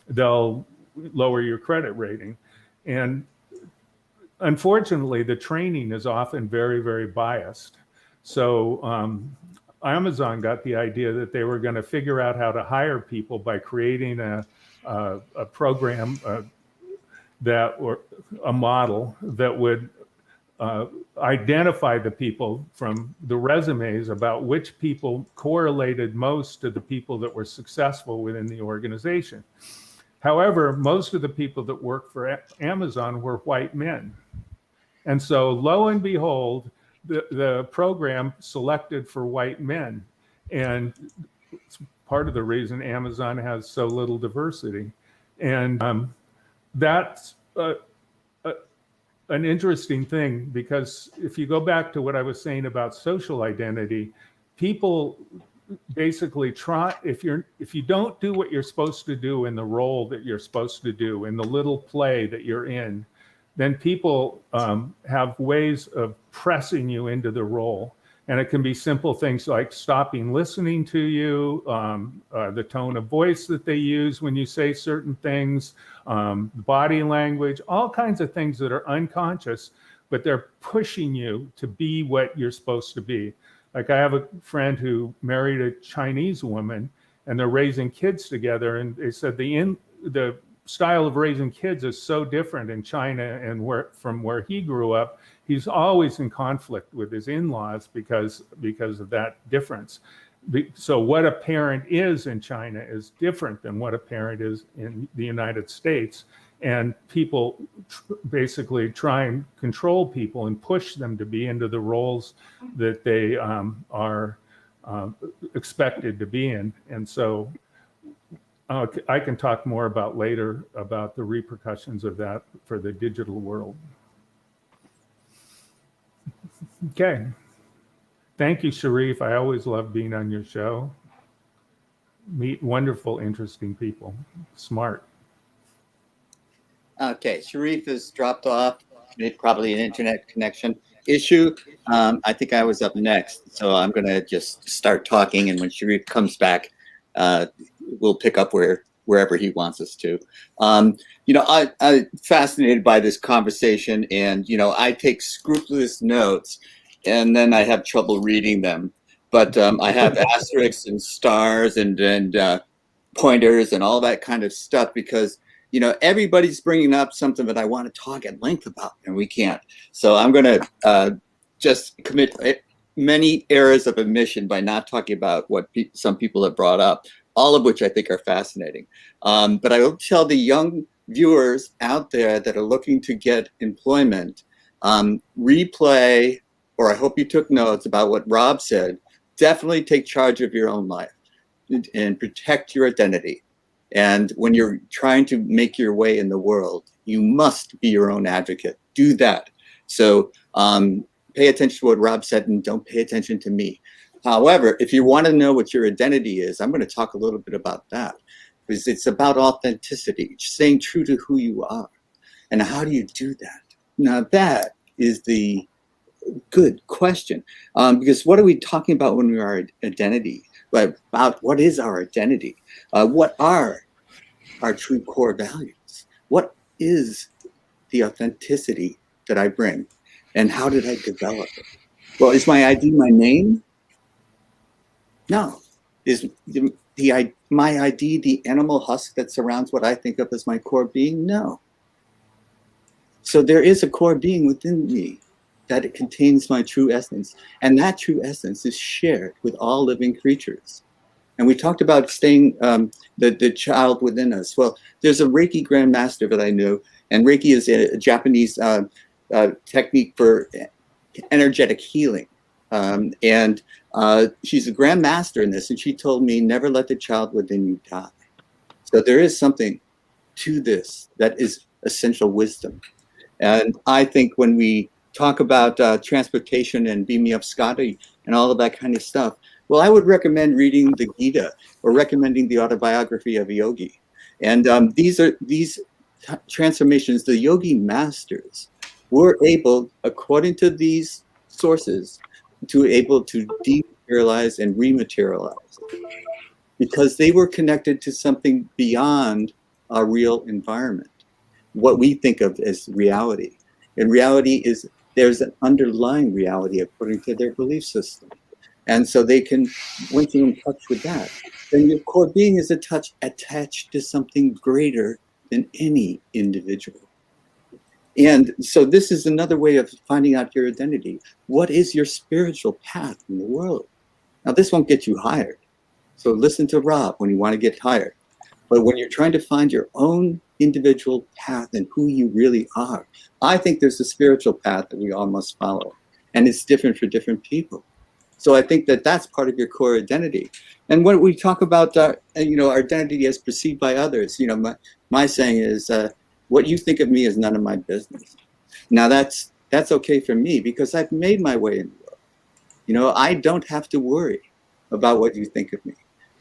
they'll lower your credit rating. And unfortunately, the training is often very, very biased. So Amazon got the idea that they were going to figure out how to hire people by creating a program or a model that would identify the people from the resumes about which people correlated most to the people that were successful within the organization. However, most of the people that worked for Amazon were white men. And so lo and behold, the program selected for white men. And it's part of the reason Amazon has so little diversity. And that's an interesting thing, because if you go back to what I was saying about social identity, people basically try, if you don't do what you're supposed to do in the role that you're supposed to do, in the little play that you're in, then people have ways of pressing you into the role. And it can be simple things like stopping listening to you, the tone of voice that they use when you say certain things, body language, all kinds of things that are unconscious, but they're pushing you to be what you're supposed to be. Like I have a friend who married a Chinese woman, and they're raising kids together, and they said the style of raising kids is so different in China and from where he grew up. He's always in conflict with his in-laws because of that difference. So what a parent is in China is different than what a parent is in the United States. And people basically try and control people and push them to be into the roles that they are expected to be in. And so I can talk more about later about the repercussions of that for the digital world. Okay. Thank you, Sharif. I always love being on your show. Meet wonderful, interesting people. Smart. Okay, Sharif has dropped off. Probably an internet connection issue. I think I was up next, so I'm going to just start talking, and when Sharif comes back, we'll pick up wherever he wants us to. I'm fascinated by this conversation, and I take scrupulous notes, and then I have trouble reading them. But I have asterisks and stars and pointers and all that kind of stuff because everybody's bringing up something that I want to talk at length about, and we can't. So I'm going to just commit many errors of omission by not talking about what some people have brought up, all of which I think are fascinating. But I will tell the young viewers out there that are looking to get employment, replay, or I hope you took notes about what Rob said. Definitely take charge of your own life and protect your identity. And when you're trying to make your way in the world, you must be your own advocate. Do that. So pay attention to what Rob said and don't pay attention to me. However, if you want to know what your identity is, I'm going to talk a little bit about that because it's about authenticity, staying true to who you are. And how do you do that? Now that is the good question, because what are we talking about when we are identity? About what is our identity? What are our true core values? What is the authenticity that I bring? And how did I develop it? Well, is my ID my name? No. Is my ID the animal husk that surrounds what I think of as my core being? No. So there is a core being within me that it contains my true essence. And that true essence is shared with all living creatures. And we talked about staying the child within us. Well, there's a Reiki grandmaster that I know, and Reiki is a Japanese technique for energetic healing. And she's a grandmaster in this, and she told me, never let the child within you die. So there is something to this that is essential wisdom. And I think when we talk about transportation and Beam Me Up Scotty and all of that kind of stuff, well, I would recommend reading the Gita or recommending the autobiography of a yogi. And these transformations, the yogi masters were able, according to these sources, to able to dematerialize and rematerialize because they were connected to something beyond our real environment, what we think of as reality. And reality is, there's an underlying reality according to their belief system. And so they can, once you're in touch with that, then your core being is attached to something greater than any individual. And so this is another way of finding out your identity. What is your spiritual path in the world? Now, this won't get you hired. So listen to Rob when you want to get hired. But when you're trying to find your own individual path and who you really are, I think there's a spiritual path that we all must follow. And it's different for different people. So I think that that's part of your core identity. And when we talk about, our identity as perceived by others, my saying is, what you think of me is none of my business. Now that's okay for me because I've made my way in the world. I don't have to worry about what you think of me.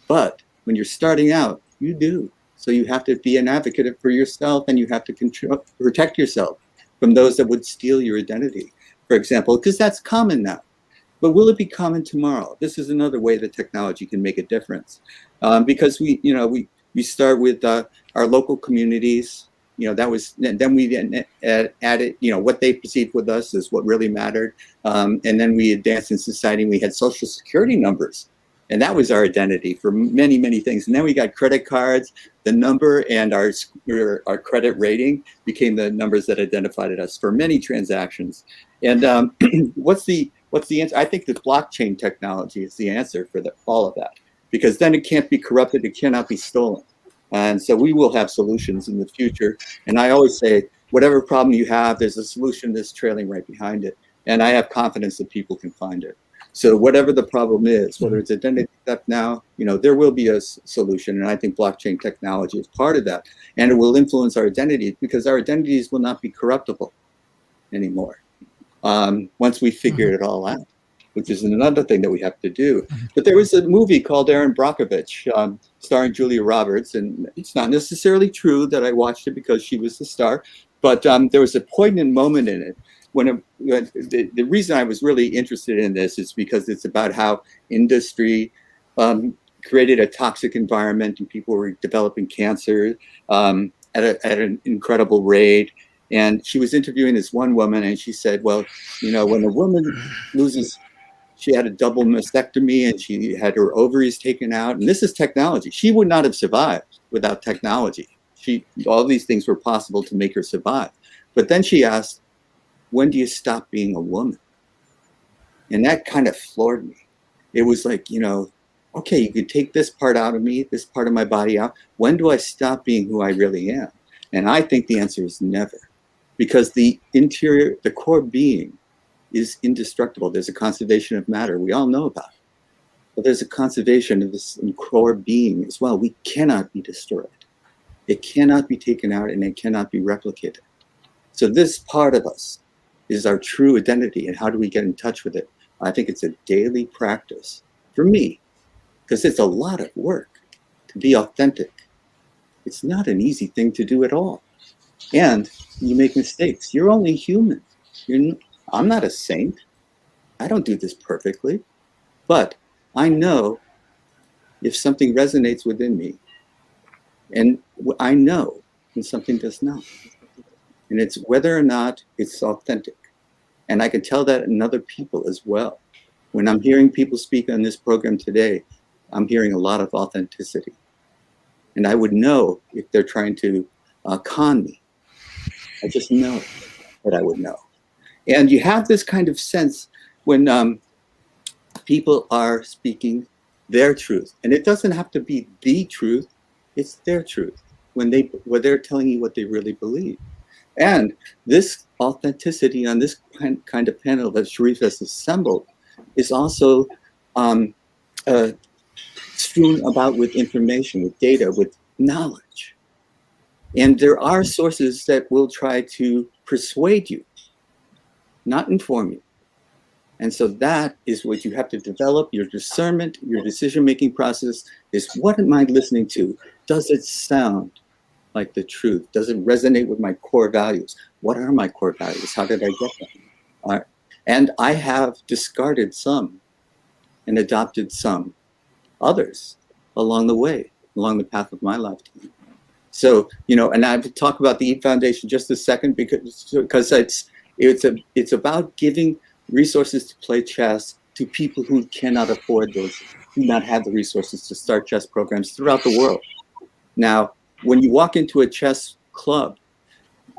But when you're starting out, you do. So you have to be an advocate for yourself, and you have to protect yourself from those that would steal your identity, for example, because that's common now. But will it be common tomorrow? This is another way that technology can make a difference, because we start with our local communities. Then we added, what they perceived with us is what really mattered, and then we advanced in society. And we had social security numbers, and that was our identity for many, many things. And then we got credit cards. The number and our credit rating became the numbers that identified us for many transactions. And what's the answer? I think that blockchain technology is the answer for all of that, because then it can't be corrupted, it cannot be stolen. And so we will have solutions in the future. And I always say, whatever problem you have, there's a solution that's trailing right behind it. And I have confidence that people can find it. So whatever the problem is, whether it's identity theft now, there will be a solution. And I think blockchain technology is part of that. And it will influence our identities, because our identities will not be corruptible anymore once we figure it all out, which is another thing that we have to do. But there was a movie called Erin Brockovich, starring Julia Roberts, and it's not necessarily true that I watched it because she was the star, but there was a poignant moment in it when the reason I was really interested in this is because it's about how industry created a toxic environment and people were developing cancer at an incredible rate. And she was interviewing this one woman, and she said, well, when a woman she had a double mastectomy and she had her ovaries taken out, and this is technology. She would not have survived without technology. All these things were possible to make her survive. But then she asked, when do you stop being a woman? And that kind of floored me. It was like, okay, you could take this part out of me, this part of my body out. When do I stop being who I really am? And I think the answer is never, because the core being is indestructible. There's a conservation of matter. We all know about it. But there's a conservation of this core being as well. We cannot be destroyed. It cannot be taken out, and it cannot be replicated. So this part of us is our true identity. And how do we get in touch with it? I think it's a daily practice for me, because it's a lot of work to be authentic. It's not an easy thing to do at all. And you make mistakes. You're only human. I'm not a saint. I don't do this perfectly. But I know if something resonates within me, and I know when something does not. And it's whether or not it's authentic. And I can tell that in other people as well. When I'm hearing people speak on this program today, I'm hearing a lot of authenticity. And I would know if they're trying to con me. I just know that I would know. And you have this kind of sense when people are speaking their truth. And it doesn't have to be the truth, it's their truth. When they're telling you what they really believe. And this authenticity on this kind of panel that Sharif has assembled is also strewn about with information, with data, with knowledge. And there are sources that will try to persuade you, not inform you. And so that is what you have to develop. Your discernment, your decision-making process is, what am I listening to? Does it sound like the truth? Does it resonate with my core values? What are my core values? How did I get them? And I have discarded some and adopted some others along the way, along the path of my lifetime. So, and I will talk about the EAT Foundation just a second, because it's about giving resources to play chess to people who cannot afford those, do not have the resources to start chess programs throughout the world. Now, when you walk into a chess club,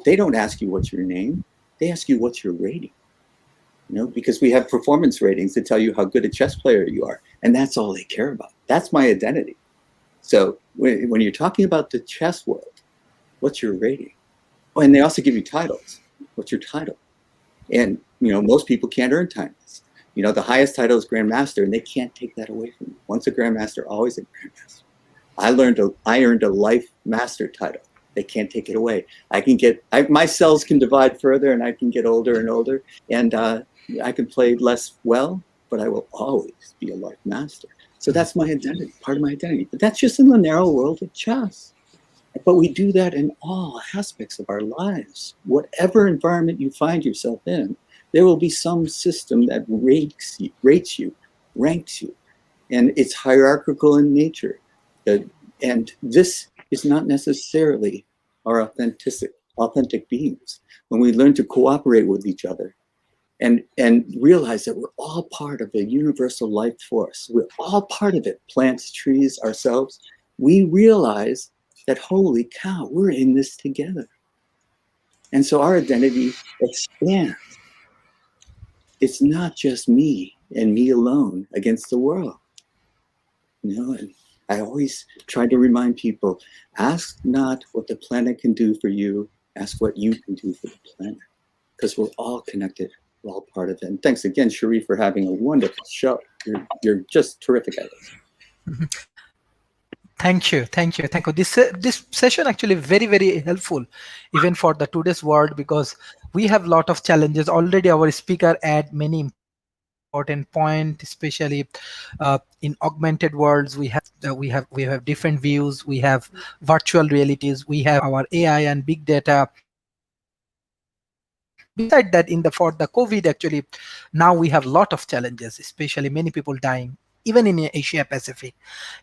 they don't ask you what's your name. They ask you what's your rating. Because we have performance ratings that tell you how good a chess player you are. And that's all they care about. That's my identity. So when you're talking about the chess world, what's your rating? Oh, and they also give you titles. What's your title? And, most people can't earn titles. The highest title is Grandmaster, and they can't take that away from you. Once a Grandmaster, always a Grandmaster. I earned a Life Master title. They can't take it away. My cells can divide further, and I can get older and older, and I can play less well, but I will always be a Life Master. So that's my identity, part of my identity. But that's just in the narrow world of chess. But we do that in all aspects of our lives. Whatever environment you find yourself in, there will be some system that rates you, ranks you. And it's hierarchical in nature. And this is not necessarily our authentic beings. When we learn to cooperate with each other and realize that we're all part of a universal life force, we're all part of it, plants, trees, ourselves, we realize that, holy cow, we're in this together. And so our identity expands. It's not just me and me alone against the world. And I always try to remind people, ask not what the planet can do for you, ask what you can do for the planet. Because we're all connected, we're all part of it. And thanks again, Sharif, for having a wonderful show. You're just terrific at it. Thank you. This session actually very, very helpful, even for the today's world, because we have a lot of challenges. Already our speaker add many important points, especially in augmented worlds. We have different views. We have virtual realities. We have our AI and big data. Beside that, for the COVID, actually, now we have a lot of challenges, especially many people dying, even in Asia Pacific,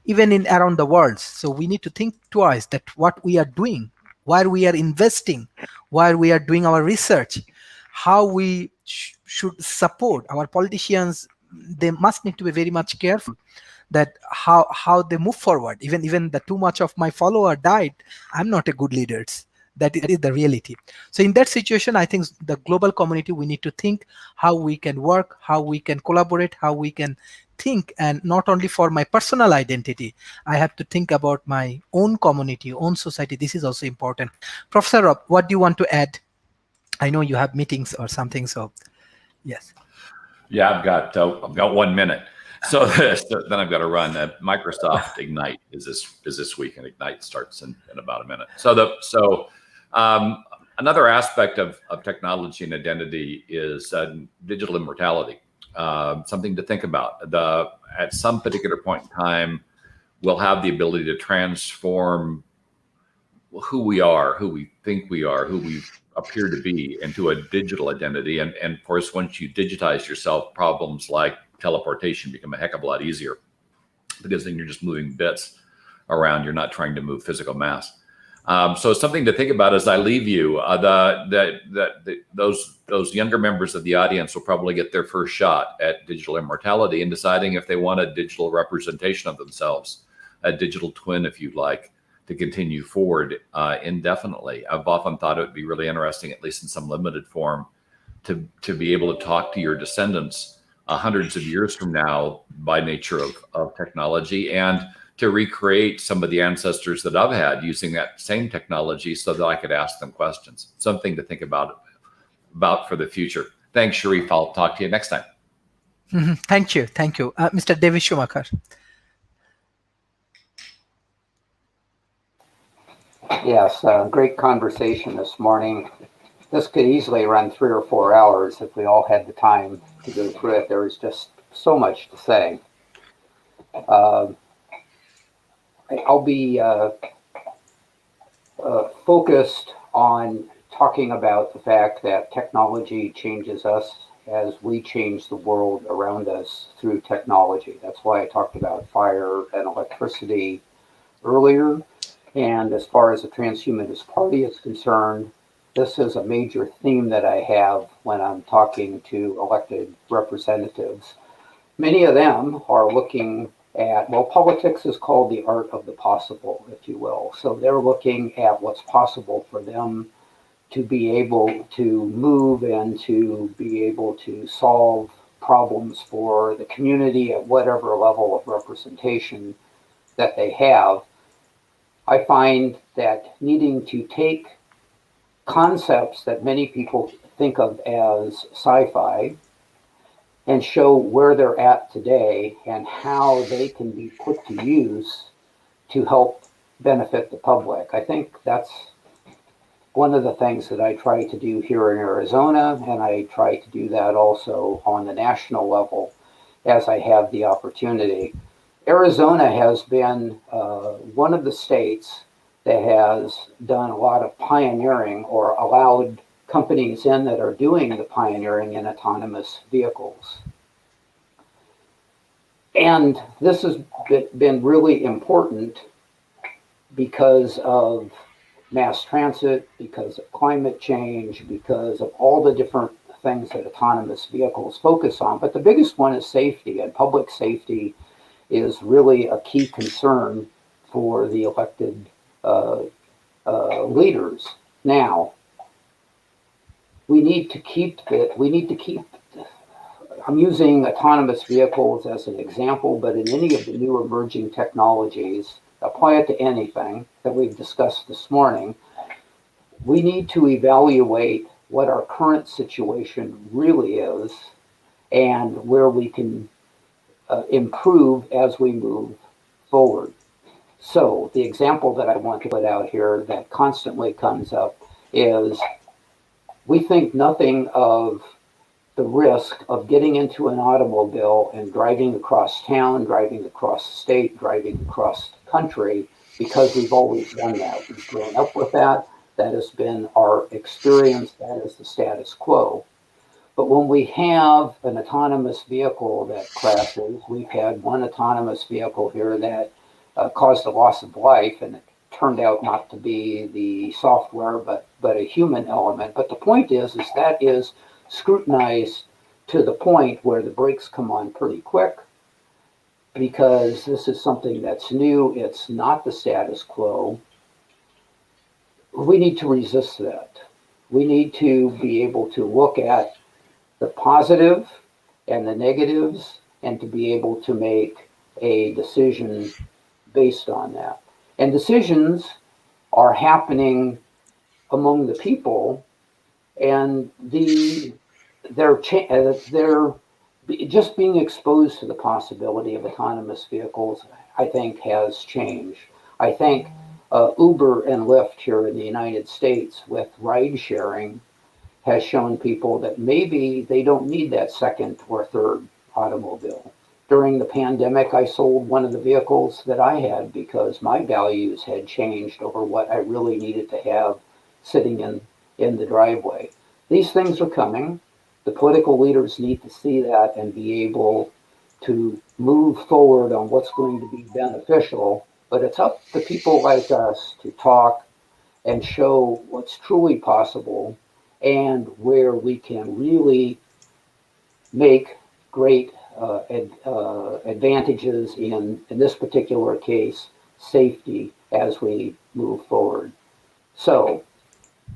even in around the world. So we need to think twice that what we are doing, where we are investing, where we are doing our research, how we should support our politicians. They must need to be very much careful that how they move forward. Even the too much of my follower died, I'm not a good leader. That is the reality. So in that situation, I think the global community, we need to think how we can work, how we can collaborate, how we can think, and not only for my personal identity, I have to think about my own community, own society. This is also important. Professor Rob, what do you want to add? I know you have meetings or something, so yes. Yeah, I've got 1 minute. So then I've got to run. Microsoft Ignite is this week, and Ignite starts in about a minute. So another aspect of technology and identity is digital immortality. Something to think about. At some particular point in time, we'll have the ability to transform who we are, who we think we are, who we appear to be, into a digital identity. And of course, once you digitize yourself, problems like teleportation become a heck of a lot easier, because then you're just moving bits around. You're not trying to move physical mass. So something to think about as I leave you. Those younger members of the audience will probably get their first shot at digital immortality and deciding if they want a digital representation of themselves, a digital twin, if you'd like, to continue forward indefinitely. I've often thought it would be really interesting, at least in some limited form, to be able to talk to your descendants hundreds of years from now by nature of technology, and to recreate some of the ancestors that I've had using that same technology so that I could ask them questions. Something to think about for the future. Thanks, Sharif. I'll talk to you next time. Thank you. Thank you. Mr. David Schumacher. Yes, great conversation this morning. This could easily run 3 or 4 hours if we all had the time to go through it. There is just so much to say. Uh, I'll be focused on talking about the fact that technology changes us as we change the world around us through technology. That's why I talked about fire and electricity earlier. And as far as the Transhumanist Party is concerned, this is a major theme that I have when I'm talking to elected representatives. Many of them are looking at, well, politics is called the art of the possible, if you will. So they're looking at what's possible for them to be able to move and to be able to solve problems for the community at whatever level of representation that they have. I find that needing to take concepts that many people think of as sci-fi and show where they're at today and how they can be put to use to help benefit the public. I think that's one of the things that I try to do here in Arizona, and I try to do that also on the national level as I have the opportunity. Arizona has been one of the states that has done a lot of pioneering or allowed companies in that are doing the pioneering in autonomous vehicles. And this has been really important because of mass transit, because of climate change, because of all the different things that autonomous vehicles focus on. But the biggest one is safety, and public safety is really a key concern for the elected leaders. Now, we need to keep I'm using autonomous vehicles as an example, but in any of the new emerging technologies, apply it to anything that we've discussed this morning, we need to evaluate what our current situation really is and where we can improve as we move forward. So the example that I want to put out here that constantly comes up is we think nothing of the risk of getting into an automobile and driving across town, driving across the state, driving across the country, because we've always done that. We've grown up with that. That has been our experience. That is the status quo. But when we have an autonomous vehicle that crashes, we've had one autonomous vehicle here that caused a loss of life, and it turned out not to be the software, but a human element. But the point is that is scrutinized to the point where the brakes come on pretty quick, because this is something that's new. It's not the status quo. We need to resist that. We need to be able to look at the positive and the negatives and to be able to make a decision based on that. And decisions are happening among the people, and they're just being exposed to the possibility of autonomous vehicles, I think, has changed. I think Uber and Lyft here in the United States with ride sharing has shown people that maybe they don't need that second or third automobile. During the pandemic, I sold one of the vehicles that I had because my values had changed over what I really needed to have sitting in the driveway. These things are coming. The political leaders need to see that and be able to move forward on what's going to be beneficial. But it's up to people like us to talk and show what's truly possible and where we can really make great advantages in this particular case, safety as we move forward. So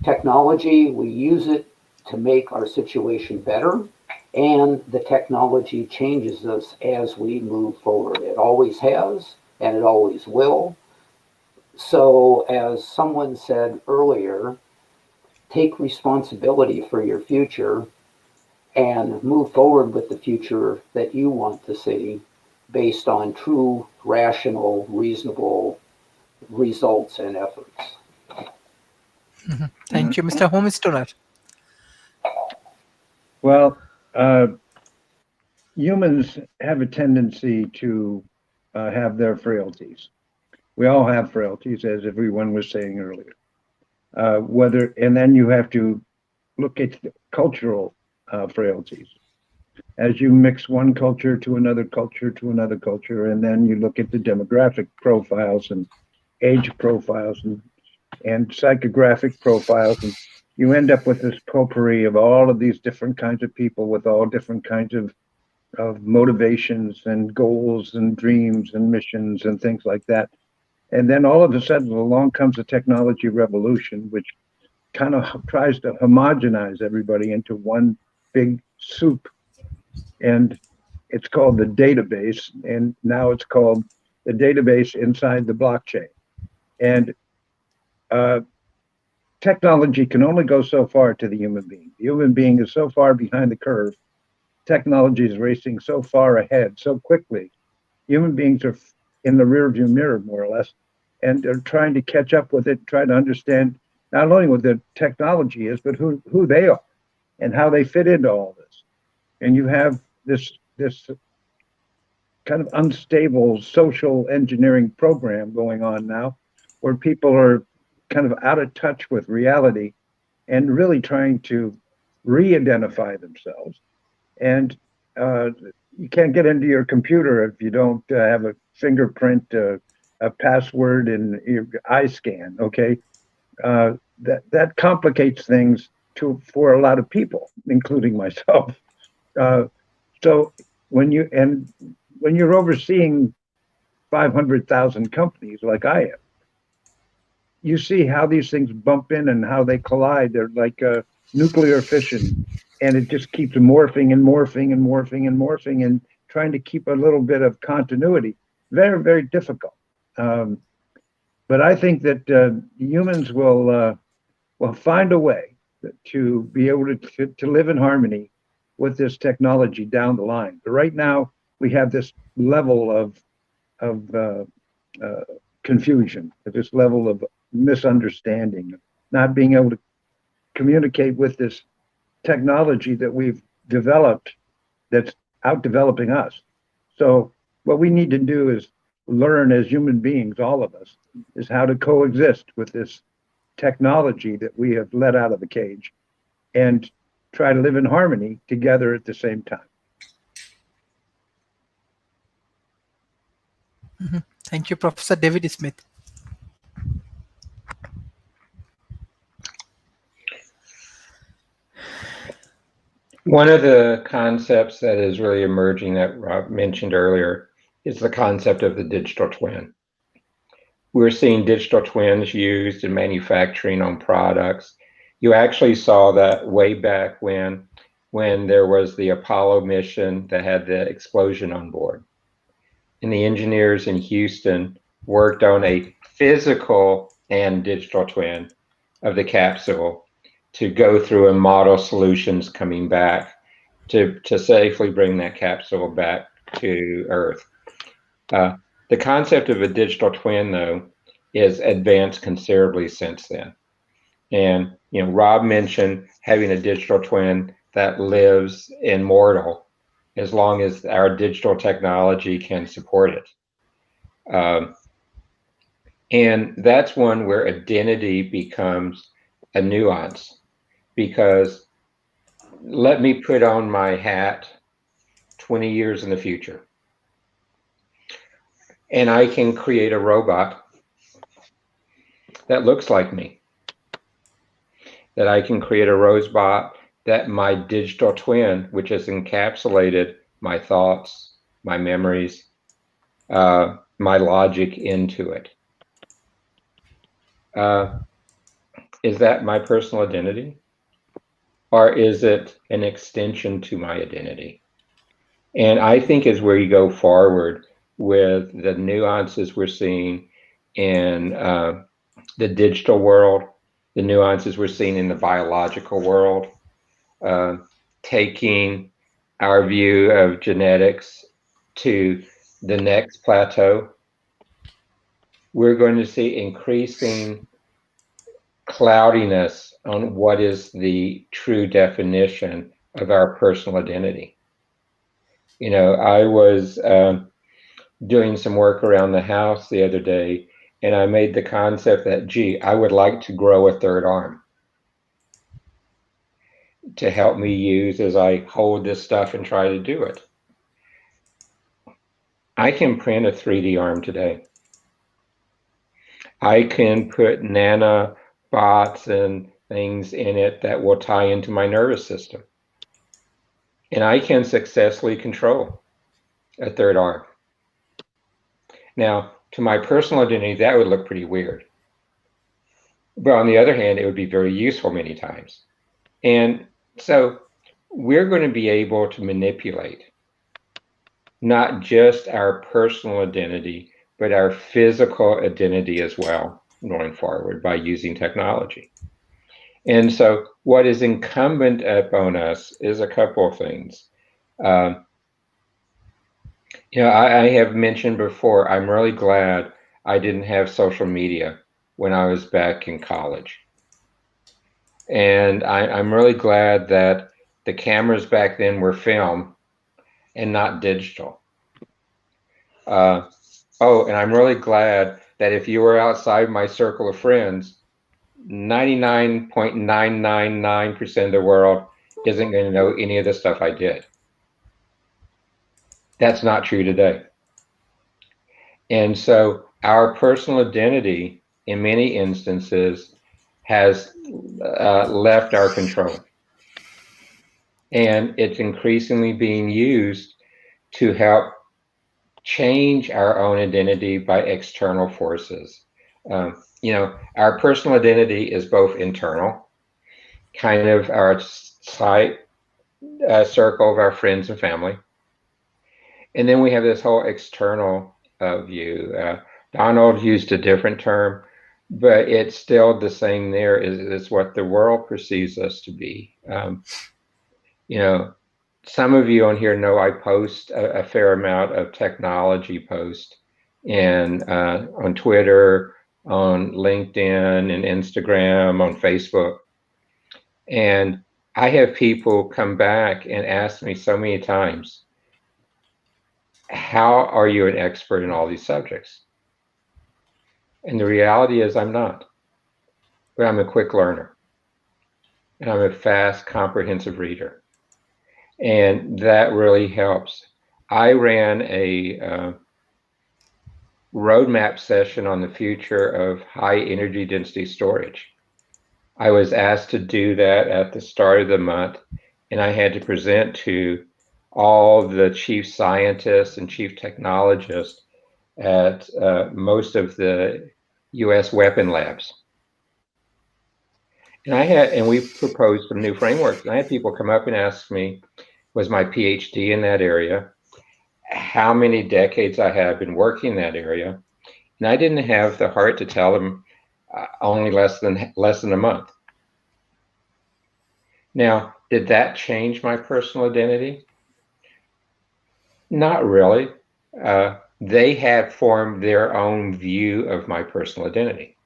technology, we use it to make our situation better, and the technology changes us as we move forward. It always has, and it always will. So as someone said earlier, take responsibility for your future and move forward with the future that you want to see based on true, rational, reasonable results and efforts. Thank you, Mr. Homestoner. Well, humans have a tendency to have their frailties. We all have frailties, as everyone was saying earlier. And then you have to look at cultural frailties. As you mix one culture to another culture to another culture, and then you look at the demographic profiles and age profiles and psychographic profiles, and you end up with this potpourri of all of these different kinds of people with all different kinds of motivations and goals and dreams and missions and things like that. And then all of a sudden along comes a technology revolution, which kind of tries to homogenize everybody into one big soup. And it's called the database. And now it's called the database inside the blockchain. And technology can only go so far to the human being. The human being is so far behind the curve. Technology is racing so far ahead so quickly. Human beings are in the rearview mirror, more or less, and they're trying to catch up with it, trying to understand not only what the technology is, but who they are and how they fit into all this. And you have this kind of unstable social engineering program going on now, where people are kind of out of touch with reality and really trying to re-identify themselves. And you can't get into your computer if you don't have a fingerprint, a password, and your eye scan. Okay, that complicates things for a lot of people, including myself. So when you're overseeing 500,000 companies like I am, you see how these things bump in and how they collide. They're like nuclear fission, and it just keeps morphing and morphing and morphing and morphing, and trying to keep a little bit of continuity. Very, very difficult. But I think that humans will find a way to be able to live in harmony with this technology down the line. But right now, we have this level of confusion, this level of misunderstanding, not being able to communicate with this technology that we've developed that's out developing us. So what we need to do is learn as human beings, all of us, is how to coexist with this technology that we have let out of the cage and try to live in harmony together at the same time. Thank you, Professor David Smith. One of the concepts that is really emerging that Rob mentioned earlier is the concept of the digital twin. We're seeing digital twins used in manufacturing on products. You actually saw that way back when there was the Apollo mission that had the explosion on board. And the engineers in Houston worked on a physical and digital twin of the capsule to go through and model solutions coming back to safely bring that capsule back to Earth. The concept of a digital twin, though, is advanced considerably since then. And Rob mentioned having a digital twin that lives immortal as long as our digital technology can support it. And that's one where identity becomes a nuance, because let me put on my hat 20 years in the future, and I can create a robot that looks like me, that I can create a robot that my digital twin, which has encapsulated my thoughts, my memories, my logic into it. Is that my personal identity? Or is it an extension to my identity? And I think as we go forward with the nuances we're seeing in the digital world, the nuances we're seeing in the biological world, taking our view of genetics to the next plateau. We're going to see increasing cloudiness on what is the true definition of our personal identity. You know, I was doing some work around the house the other day, and I made the concept that, gee, I would like to grow a third arm to help me use as I hold this stuff and try to do it. I can print a 3D arm today. I can put nanobots and things in it that will tie into my nervous system. And I can successfully control a third arm. Now, to my personal identity, that would look pretty weird. But on the other hand, it would be very useful many times. And so we're going to be able to manipulate not just our personal identity, but our physical identity as well going forward by using technology. And so what is incumbent upon us is a couple of things. You know, I have mentioned before, I'm really glad I didn't have social media when I was back in college. And I'm really glad that the cameras back then were film and not digital. Oh, and I'm really glad that if you were outside my circle of friends, 99.999% of the world isn't going to know any of the stuff I did. That's not true today. And so our personal identity, in many instances, has left our control. And it's increasingly being used to help change our own identity by external forces. You know, our personal identity is both internal, kind of our tight circle of our friends and family. And then we have this whole external view. Donald used a different term, but it's still the same there. Is what the world perceives us to be. You know, some of you on here know I post a fair amount of technology posts and on Twitter, on LinkedIn and Instagram, on Facebook. And I have people come back and ask me so many times, how are you an expert in all these subjects? And the reality is I'm not, but I'm a quick learner and I'm a fast, comprehensive reader. And that really helps. I ran a roadmap session on the future of high energy density storage. I was asked to do that at the start of the month, and I had to present to all the chief scientists and chief technologists at most of the US weapon labs. And we proposed some new frameworks. And I had people come up and ask me, was my PhD in that area, how many decades I had been working in that area. And I didn't have the heart to tell them only less than a month. Now, did that change my personal identity? Not really. They had formed their own view of my personal identity.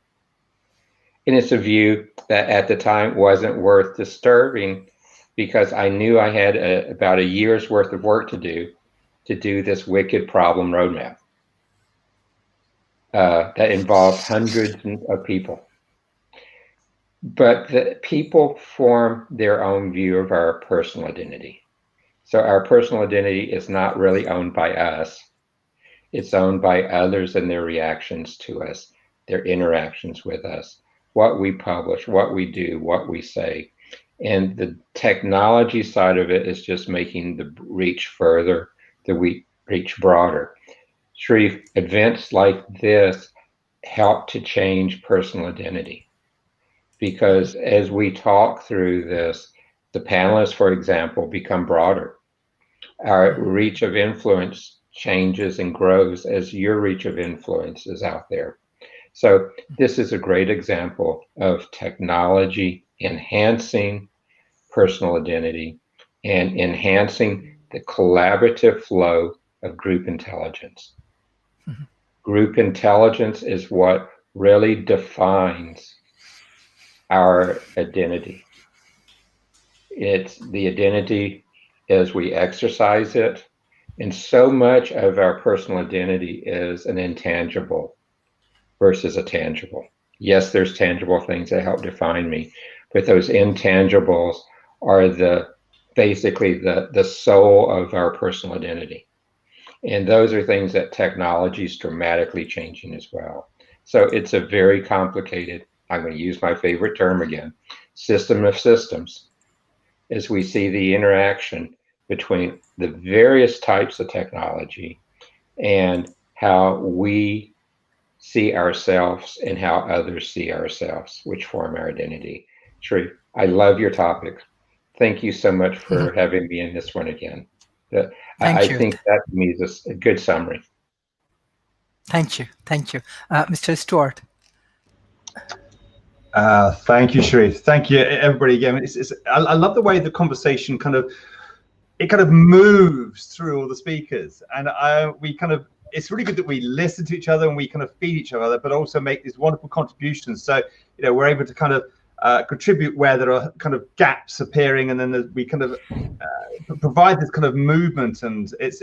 And it's a view that at the time wasn't worth disturbing because I knew I had about a year's worth of work to do this wicked problem roadmap that involved hundreds of people. But the people form their own view of our personal identity. So our personal identity is not really owned by us. It's owned by others and their reactions to us, their interactions with us, what we publish, what we do, what we say. And the technology side of it is just making the reach further, the reach broader. Sharif, events like this help to change personal identity. Because as we talk through this, the panelists, for example, become broader. Our reach of influence changes and grows as your reach of influence is out there. So this is a great example of technology enhancing personal identity and enhancing the collaborative flow of group intelligence. Group intelligence is what really defines our identity. It's the identity as we exercise it, and so much of our personal identity is an intangible versus a tangible. Yes, there's tangible things that help define me, but those intangibles are basically the soul of our personal identity. And those are things that technology is dramatically changing as well. So it's a very complicated, I'm going to use my favorite term again, system of systems, as we see the interaction between the various types of technology and how we see ourselves and how others see ourselves, which form our identity. Sharif, I love your topic. Thank you so much for having me in this one again. I think that to me is a good summary. Thank you. Mr. Stewart. Thank you, Sharif. Thank you, everybody. Again, I love the way the conversation kind of moves through all the speakers, and it's really good that we listen to each other and we kind of feed each other, but also make these wonderful contributions. So we're able to kind of contribute where there are kind of gaps appearing, and then we kind of provide this kind of movement, and it's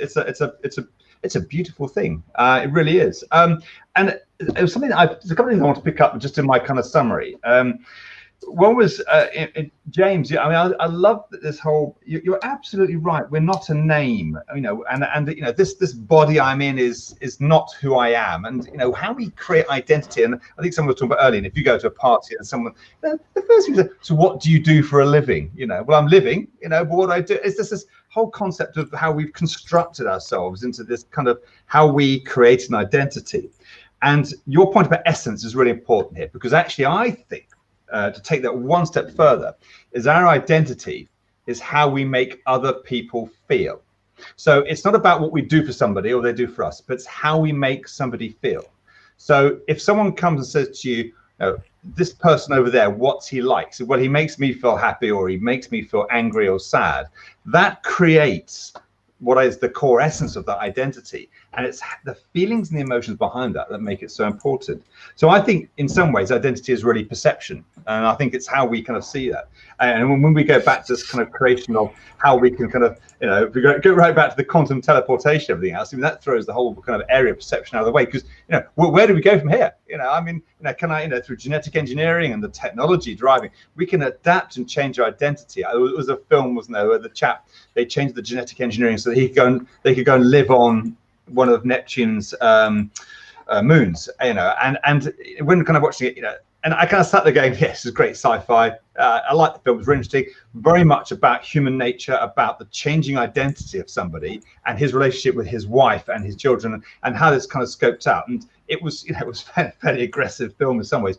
a beautiful thing. It really is. And it was something there's a couple of things I want to pick up just in my kind of summary. One was James. I love that this whole. You're absolutely right. We're not a name, and this body I'm in is not who I am, and how we create identity. And I think someone was talking about earlier. And if you go to a party and someone, the first thing is, so what do you do for a living? Well, I'm living. But what I do is this whole concept of how we've constructed ourselves into this kind of how we create an identity. And your point about essence is really important here, because actually I think. To take that one step further, is our identity is how we make other people feel. So it's not about what we do for somebody or they do for us, but it's how we make somebody feel. So if someone comes and says to you, this person over there, what's he like? So, well, he makes me feel happy, or he makes me feel angry or sad. That creates what is the core essence of that identity. And it's the feelings and the emotions behind that make it so important. So I think in some ways identity is really perception, and I think it's how we kind of see that. And when we go back to this kind of creation of how we can kind of, if we go right back to the quantum teleportation, everything else, that throws the whole kind of area of perception out of the way, because where do we go from here? Can I, through genetic engineering and the technology driving, we can adapt and change our identity. It was a film, wasn't there, where the chap, they changed the genetic engineering so that they could go and live on one of Neptune's moons, and when kind of watching it, and I kind of sat there going, yes, it's great sci-fi. I like the film, it was really interesting, very much about human nature, about the changing identity of somebody and his relationship with his wife and his children, and how this kind of scoped out. And it was, it was a fairly aggressive film in some ways,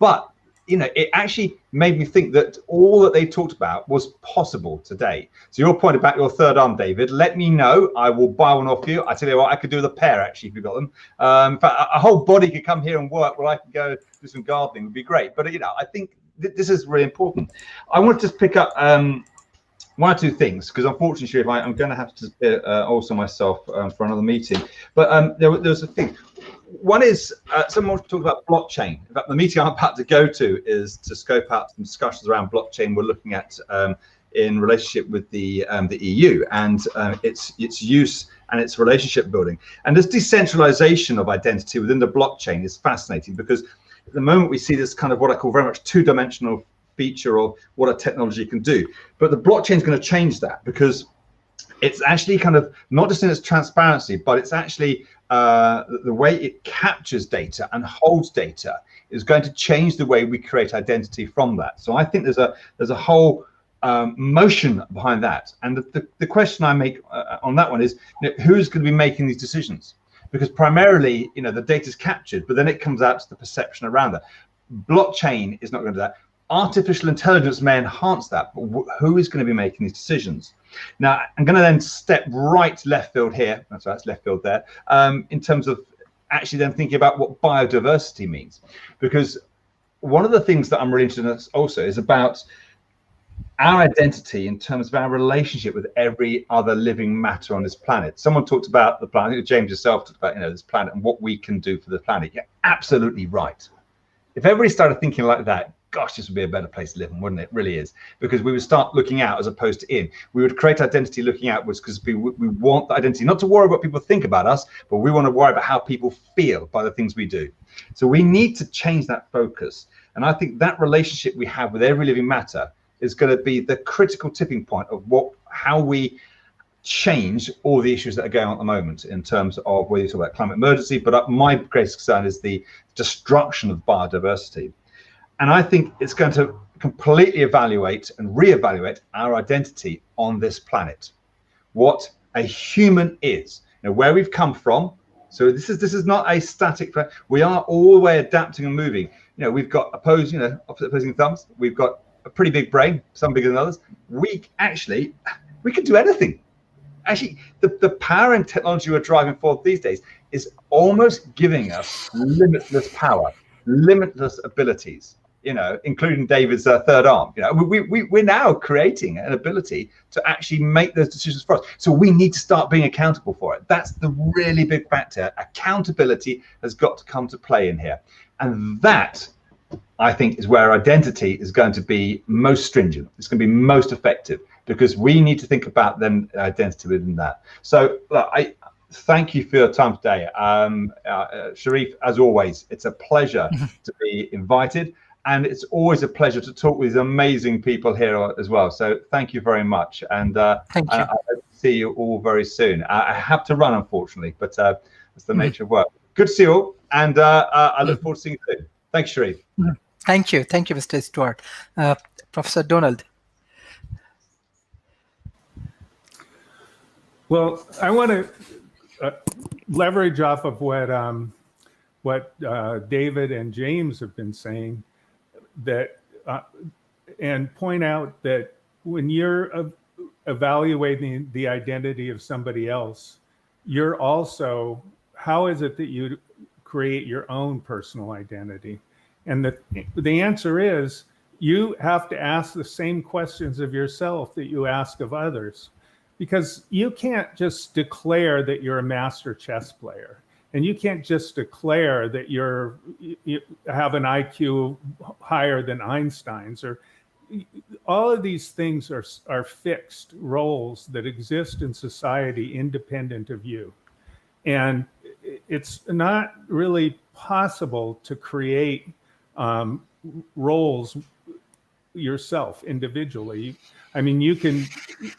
but it actually made me think that all that they talked about was possible today. So your point about your third arm, David, let me know. I will buy one off you. I tell you what, I could do the pair actually if you got them. In fact, a whole body could come here and work. Well, I could go do some gardening. Would be great. But I think this is really important. I want to just pick up one or two things, because unfortunately, Sharif, I'm going to have to also myself for another meeting. But there was a thing. One is someone talked about blockchain. In fact, the meeting I'm about to go to is to scope out some discussions around blockchain. We're looking at in relationship with the EU and its use and its relationship building. And this decentralization of identity within the blockchain is fascinating, because at the moment we see this kind of what I call very much two-dimensional feature of what a technology can do. But the blockchain is going to change that, because it's actually kind of not just in its transparency, but it's actually the way it captures data and holds data is going to change the way we create identity from that. So I think there's a whole motion behind that. And the question I make on that one is, who's going to be making these decisions? Because primarily, the data is captured, but then it comes out to the perception around that. Blockchain is not going to do that. Artificial intelligence may enhance that, but who is going to be making these decisions? Now, I'm going to then step right left field here. That's left field there. In terms of actually then thinking about what biodiversity means, because one of the things that I'm really interested in also is about our identity in terms of our relationship with every other living matter on this planet. Someone talked about the planet. I think James yourself talked about, this planet and what we can do for the planet. You're absolutely right. If everybody started thinking like that, gosh, this would be a better place to live in, wouldn't it? It really is, because we would start looking out as opposed to in. We would create identity looking outwards, because we want the identity not to worry what people think about us, but we want to worry about how people feel by the things we do. So we need to change that focus. And I think that relationship we have with every living matter is going to be the critical tipping point of how we change all the issues that are going on at the moment in terms of whether you talk about climate emergency, but my greatest concern is the destruction of biodiversity. And I think it's going to completely evaluate and reevaluate our identity on this planet, what a human is, where we've come from. So this is not a static. We are all the way adapting and moving. We've got opposite opposing thumbs. We've got a pretty big brain, some bigger than others. We can do anything. Actually, the power and technology we're driving forward these days is almost giving us limitless power, limitless abilities, including David's third arm. We're now creating an ability to actually make those decisions for us. So we need to start being accountable for it. That's the really big factor. Accountability has got to come to play in here. And that, I think, is where identity is going to be most stringent. It's going to be most effective, because we need to think about then identity within that. So look, I thank you for your time today. Sharif, as always, it's a pleasure to be invited. And it's always a pleasure to talk with these amazing people here as well. So thank you very much. And Thank you. I hope to see you all very soon. I have to run, unfortunately, but it's the nature of work. Good to see you all. And I look forward to seeing you soon. Thanks, Sharif. Thank you. Thank you, Mr. Stewart. Professor Donald. Well, I want to leverage off of what David and James have been saying, that and point out that when you're evaluating the identity of somebody else, you're also, how is it that you create your own personal identity? And the answer is, you have to ask the same questions of yourself that you ask of others, because you can't just declare that you're a master chess player. And you can't just declare that you have an IQ higher than Einstein's, or all of these things are fixed roles that exist in society independent of you. And it's not really possible to create roles yourself individually. I mean, you can,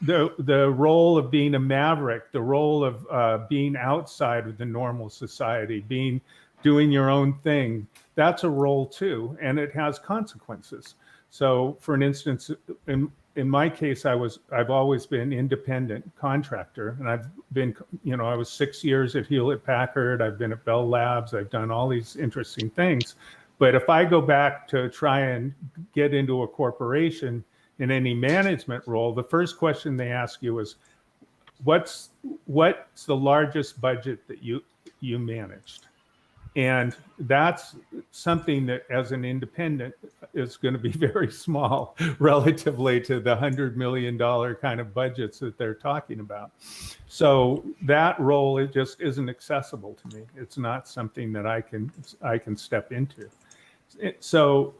the role of being a maverick, the role of being outside of the normal society, doing your own thing, that's a role too, and it has consequences. So for an instance, in my case, I've always been independent contractor, and I've been, I was 6 years at Hewlett Packard, I've been at Bell Labs, I've done all these interesting things. But if I go back to try and get into a corporation in any management role, the first question they ask you is, what's the largest budget that you managed? And that's something that, as an independent, is going to be very small relatively to the $100 million kind of budgets that they're talking about. So that role, it just isn't accessible to me. It's not something that I can step into. So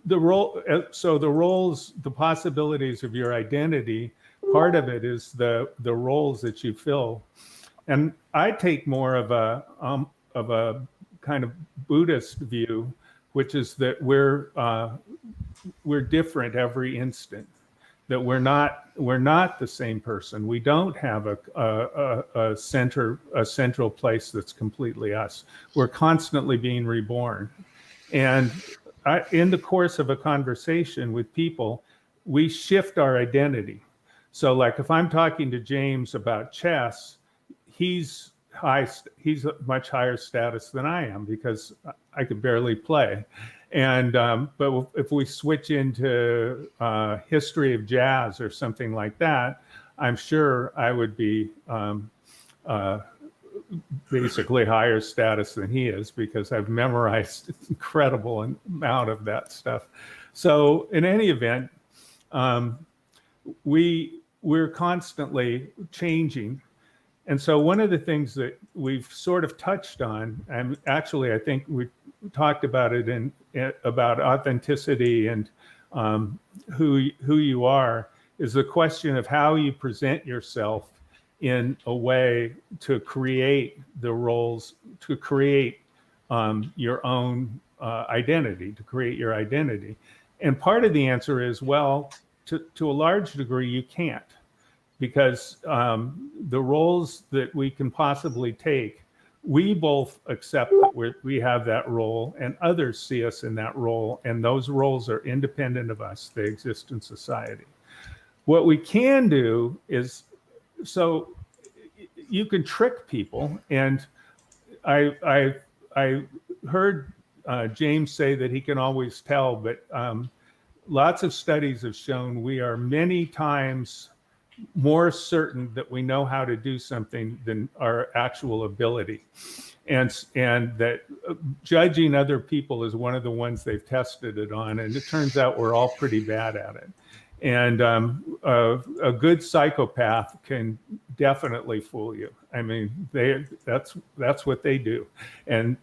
the roles, the possibilities of your identity, part of it is the roles that you fill. And I take more of a kind of Buddhist view, which is that we're different every instant, that we're not the same person. We don't have a central place that's completely us. We're constantly being reborn. And in the course of a conversation with people, we shift our identity. So like if I'm talking to James about chess, he's a much higher status than I am because I could barely play. And but if we switch into history of jazz or something like that, I'm sure I would be basically higher status than he is because I've memorized an incredible amount of that stuff. So in any event, we're constantly changing. And so one of the things that we've sort of touched on, and actually I think we talked about it about authenticity and who you are, is the question of how you present yourself in a way to create the roles, to create your own identity, to create your identity. And part of the answer is, well, to a large degree, you can't, because the roles that we can possibly take, we both accept that we have that role, and others see us in that role, and those roles are independent of us. They exist in society. What we can do is, so you can trick people, and I heard James say that he can always tell, but lots of studies have shown we are many times more certain that we know how to do something than our actual ability. And that judging other people is one of the ones they've tested it on. And it turns out we're all pretty bad at it. And a good psychopath can definitely fool you. I mean, that's what they do. And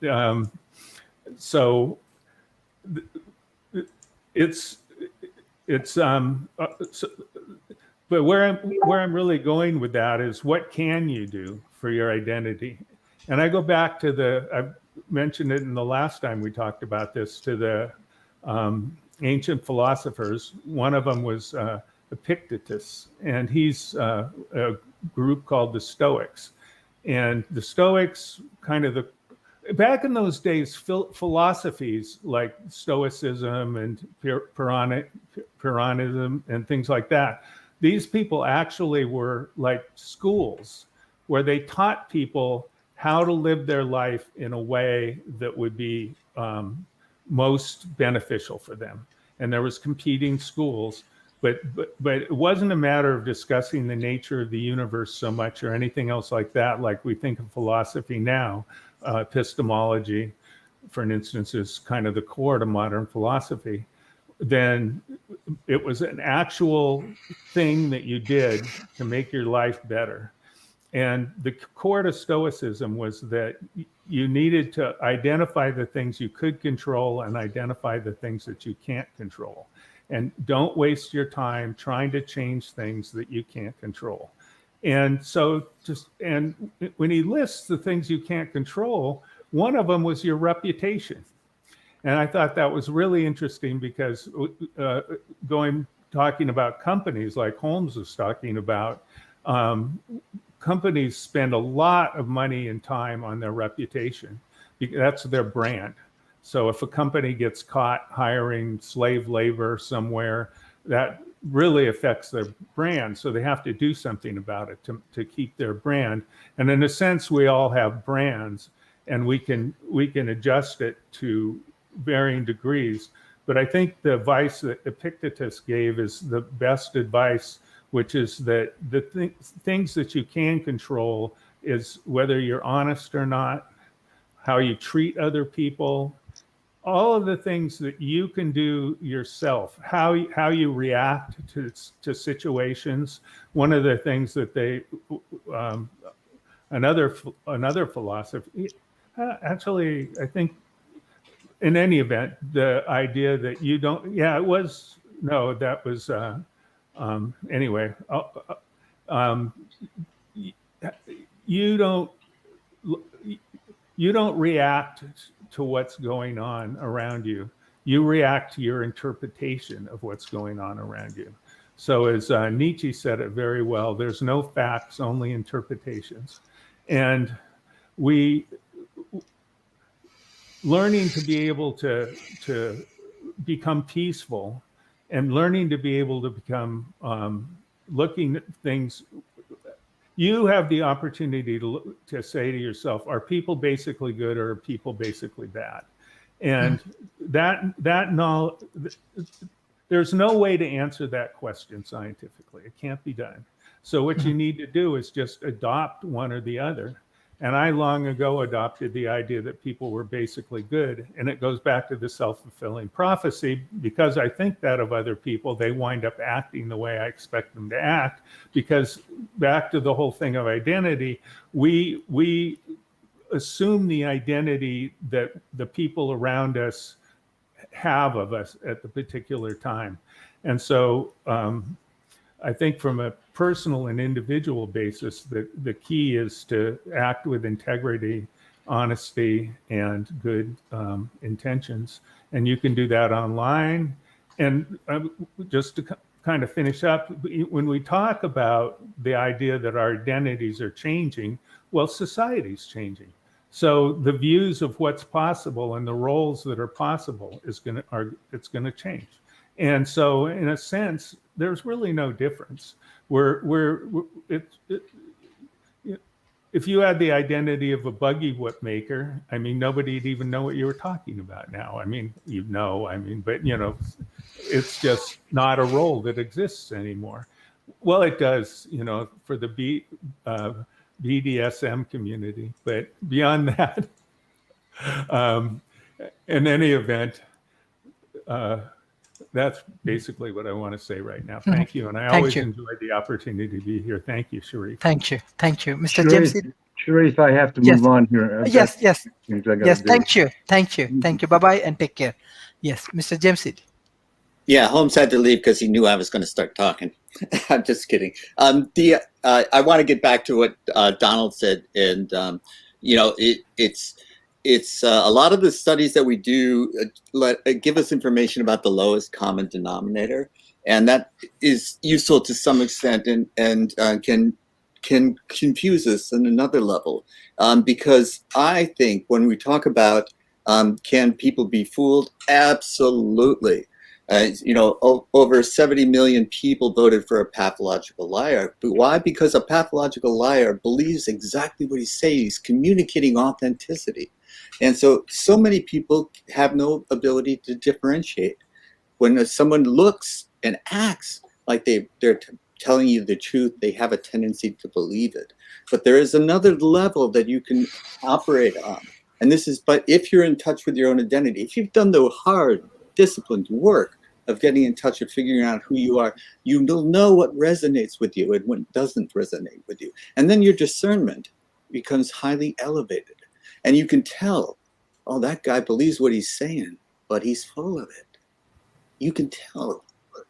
so but where I'm really going with that is, what can you do for your identity? And I go back to I mentioned it in the last time we talked about this, to the ancient philosophers. One of them was Epictetus, and he's a group called the Stoics. And the Stoics, back in those days, philosophies like Stoicism and Pyrrhonism and things like that, these people actually were like schools where they taught people how to live their life in a way that would be most beneficial for them. And there was competing schools, but it wasn't a matter of discussing the nature of the universe so much or anything else like that, like we think of philosophy now. Epistemology, for instance, is kind of the core to modern philosophy. Then it was an actual thing that you did to make your life better. And the core to Stoicism was that you needed to identify the things you could control and identify the things that you can't control. And don't waste your time trying to change things that you can't control. And so and when he lists the things you can't control, one of them was your reputation. And I thought that was really interesting, because talking about companies like Holmes was talking about, companies spend a lot of money and time on their reputation. That's their brand. So if a company gets caught hiring slave labor somewhere, that really affects their brand. So they have to do something about it to keep their brand. And in a sense, we all have brands, and we can adjust it to varying degrees. But I think the advice that Epictetus gave is the best advice, which is that the things that you can control is whether you're honest or not, how you treat other people, all of the things that you can do yourself, how you react to situations. One of the things that another philosophy, actually, I think, in any event, the idea that you don't, anyway, you don't react to what's going on around you. You react to your interpretation of what's going on around you. So as Nietzsche said it very well, there's no facts, only interpretations. And learning to be able to become peaceful, and learning to be able to become looking at things, you have the opportunity to say to yourself, are people basically good or are people basically bad? And that knowledge, there's no way to answer that question scientifically. It can't be done. So what you need to do is just adopt one or the other. And I long ago adopted the idea that people were basically good. And it goes back to the self-fulfilling prophecy. Because I think that of other people, they wind up acting the way I expect them to act. Because back to the whole thing of identity, we assume the identity that the people around us have of us at the particular time. And so I think from a personal and individual basis, the key is to act with integrity, honesty, and good intentions. And you can do that online. And just to kind of finish up, when we talk about the idea that our identities are changing, well, society's changing. So the views of what's possible and the roles that are possible it's going to change. And so, in a sense, there's really no difference. If you had the identity of a buggy whip maker, I mean, nobody'd even know what you were talking about now. I mean, but it's just not a role that exists anymore. Well, it does, for the BDSM community, but beyond that, in any event, that's basically what I want to say right now. Thank you. And I always enjoy the opportunity to be here. Thank you, Sharif. Thank you. Mr. James. Sharif, I have to move on here. Yes. Thank you. Bye-bye and take care. Yes, Mr. James. Yeah, Holmes had to leave because he knew I was going to start talking. I'm just kidding. I want to get back to what Donald said, and it's a lot of the studies that we do give us information about the lowest common denominator, and that is useful to some extent, and can confuse us on another level, because I think when we talk about can people be fooled, absolutely. Over 70 million people voted for a pathological liar. But why? Because a pathological liar believes exactly what he says. He's communicating authenticity. And so many people have no ability to differentiate. When someone looks and acts like they're telling you the truth, they have a tendency to believe it. But there is another level that you can operate on. And but if you're in touch with your own identity, if you've done the hard, disciplined work of getting in touch and figuring out who you are, you will know what resonates with you and what doesn't resonate with you. And then your discernment becomes highly elevated. And you can tell, oh, that guy believes what he's saying, but he's full of it. You can tell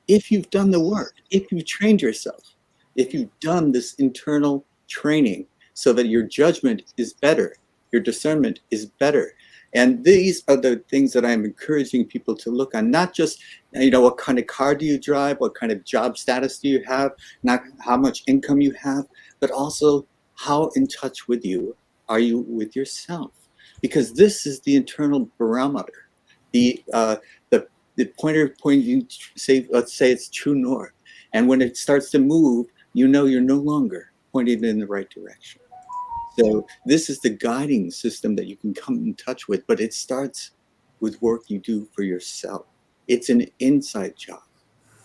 if you've done the work, if you've trained yourself, if you've done this internal training so that your judgment is better, your discernment is better. And these are the things that I'm encouraging people to look on, not just, what kind of car do you drive, what kind of job status do you have, not how much income you have, but also how in touch with you are you with yourself? Because this is the internal barometer, the pointer pointing, let's say it's true north. And when it starts to move, you're no longer pointed in the right direction. So this is the guiding system that you can come in touch with, but it starts with work you do for yourself. It's an inside job,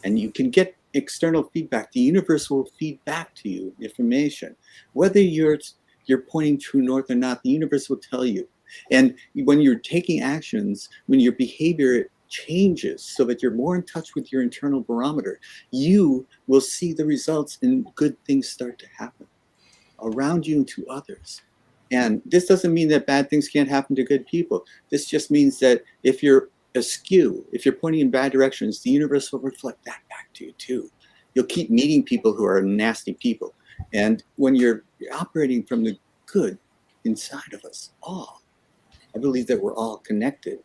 and you can get external feedback. The universe will feed back to you information. Whether you're pointing true north or not, the universe will tell you. And when you're taking actions, when your behavior changes so that you're more in touch with your internal barometer, you will see the results and good things start to happen around you and to others. And this doesn't mean that bad things can't happen to good people. This just means that if you're askew, if you're pointing in bad directions, the universe will reflect that back to you too. You'll keep meeting people who are nasty people. And when you're operating from the good inside of us all, I believe that we're all connected.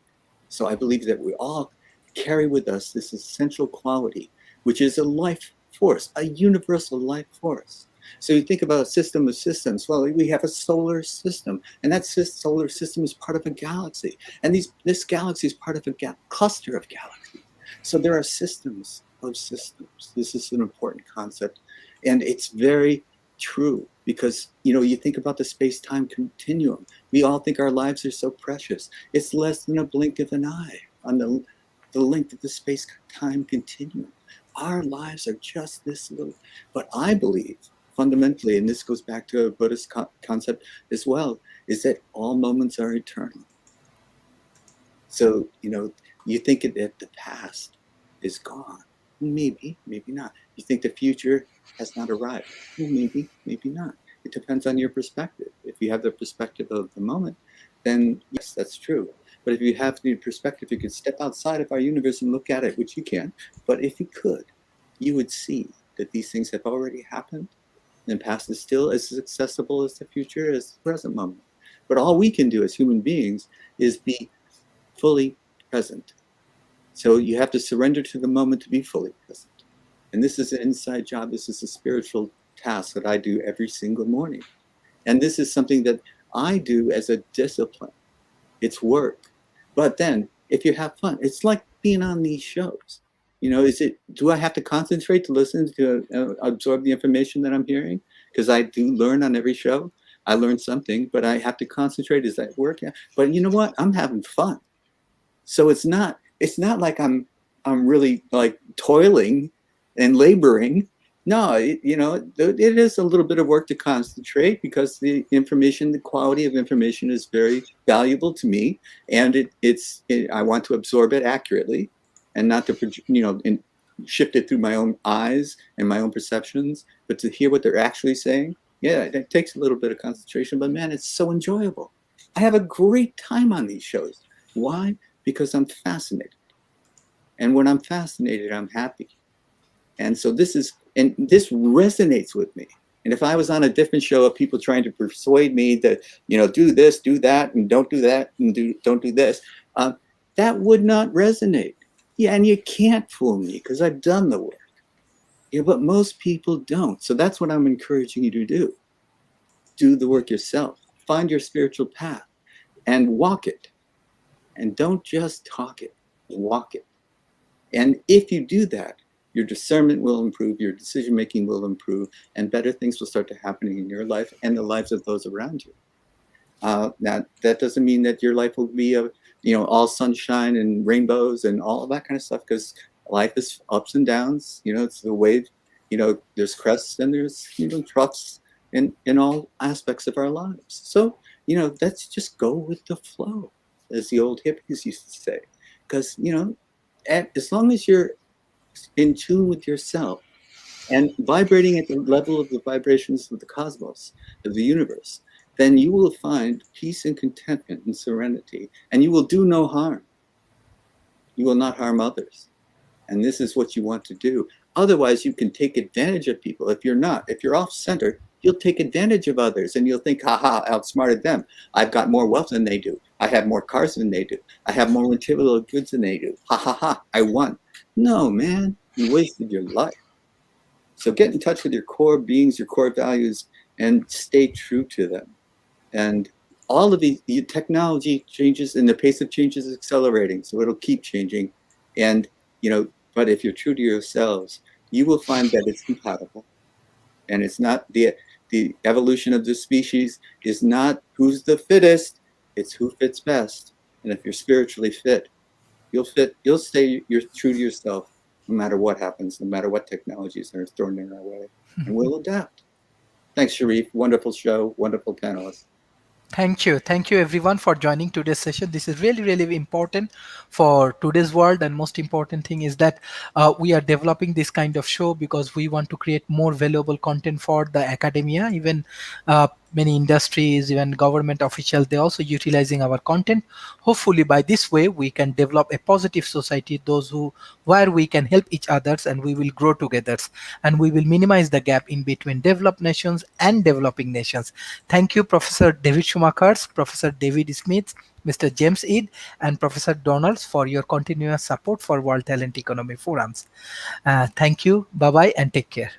So I believe that we all carry with us this essential quality, which is a life force, a universal life force. So you think about a system of systems. Well, we have a solar system, and that solar system is part of a galaxy. And this galaxy is part of a cluster of galaxies. So there are systems of systems. This is an important concept. And it's very true because, you think about the space-time continuum. We all think our lives are so precious. It's less than a blink of an eye on the length of the space-time continuum. Our lives are just this little. But I believe fundamentally, and this goes back to a Buddhist concept as well, is that all moments are eternal. So, you think that the past is gone. Maybe, maybe not. You think the future has not arrived. Well, maybe, maybe not. It depends on your perspective. If you have the perspective of the moment, then yes, that's true. But if you have the perspective, you could step outside of our universe and look at it, which you can. But if you could, you would see that these things have already happened. And the past is still as accessible as the future, as the present moment. But all we can do as human beings is be fully present. So you have to surrender to the moment to be fully present. And this is an inside job. This is a spiritual task that I do every single morning. And this is something that I do as a discipline. It's work. But then if you have fun, it's like being on these shows. Do I have to concentrate to listen, to absorb the information that I'm hearing? Because I do learn on every show. I learn something, but I have to concentrate. Is that work? Yeah. But you know what? I'm having fun. So it's not like I'm really like toiling and laboring. No, it is a little bit of work to concentrate, because the quality of information is very valuable to me, and I want to absorb it accurately, and not to shift it through my own eyes and my own perceptions, but to hear what they're actually saying. Yeah, it takes a little bit of concentration, but man, it's so enjoyable. I have a great time on these shows. Why? Because I'm fascinated. And when I'm fascinated, I'm happy. And so this resonates with me. And if I was on a different show of people trying to persuade me that, do this, do that, and don't do that, and don't do this, that would not resonate. Yeah, and you can't fool me because I've done the work. Yeah, but most people don't. So that's what I'm encouraging you to do. Do the work yourself. Find your spiritual path and walk it. And don't just talk it, walk it. And if you do that, your discernment will improve, your decision-making will improve, and better things will start to happen in your life and the lives of those around you. Now, that doesn't mean that your life will be all sunshine and rainbows and all of that kind of stuff, because life is ups and downs. It's the wave. There's crests and there's troughs in all aspects of our lives. So let's just go with the flow, as the old hippies used to say, because as long as you're in tune with yourself and vibrating at the level of the vibrations of the cosmos, of the universe, then you will find peace and contentment and serenity, and you will do no harm. You will not harm others. And this is what you want to do. Otherwise, you can take advantage of people. If you're off center, you'll take advantage of others, and you'll think, haha, I outsmarted them. I've got more wealth than they do. I have more cars than they do. I have more material goods than they do. Ha ha ha, I won. No, man, you wasted your life. So get in touch with your core beings, your core values, and stay true to them. And all of the technology changes, and the pace of change is accelerating, so it'll keep changing. And but if you're true to yourselves, you will find that it's compatible. And it's not the evolution of the species is not who's the fittest, it's who fits best. And if you're spiritually fit, you'll stay true to yourself no matter what happens, no matter what technologies are thrown in our way. And we'll adapt. Thanks, Sharif. Wonderful show, wonderful panelists. Thank you. Thank you everyone for joining today's session. This is really, really important for today's world. And most important thing is that we are developing this kind of show because we want to create more valuable content for the academia. Even many industries, even government officials, they're also utilizing our content. Hopefully by this way, we can develop a positive society, where we can help each others and we will grow together, and we will minimize the gap in between developed nations and developing nations. Thank you, Professor David Schumacher, Professor David Smith, Mr. James Eid, and Professor Donalds for your continuous support for World Talent Economy Forums. Thank you. Bye-bye and take care.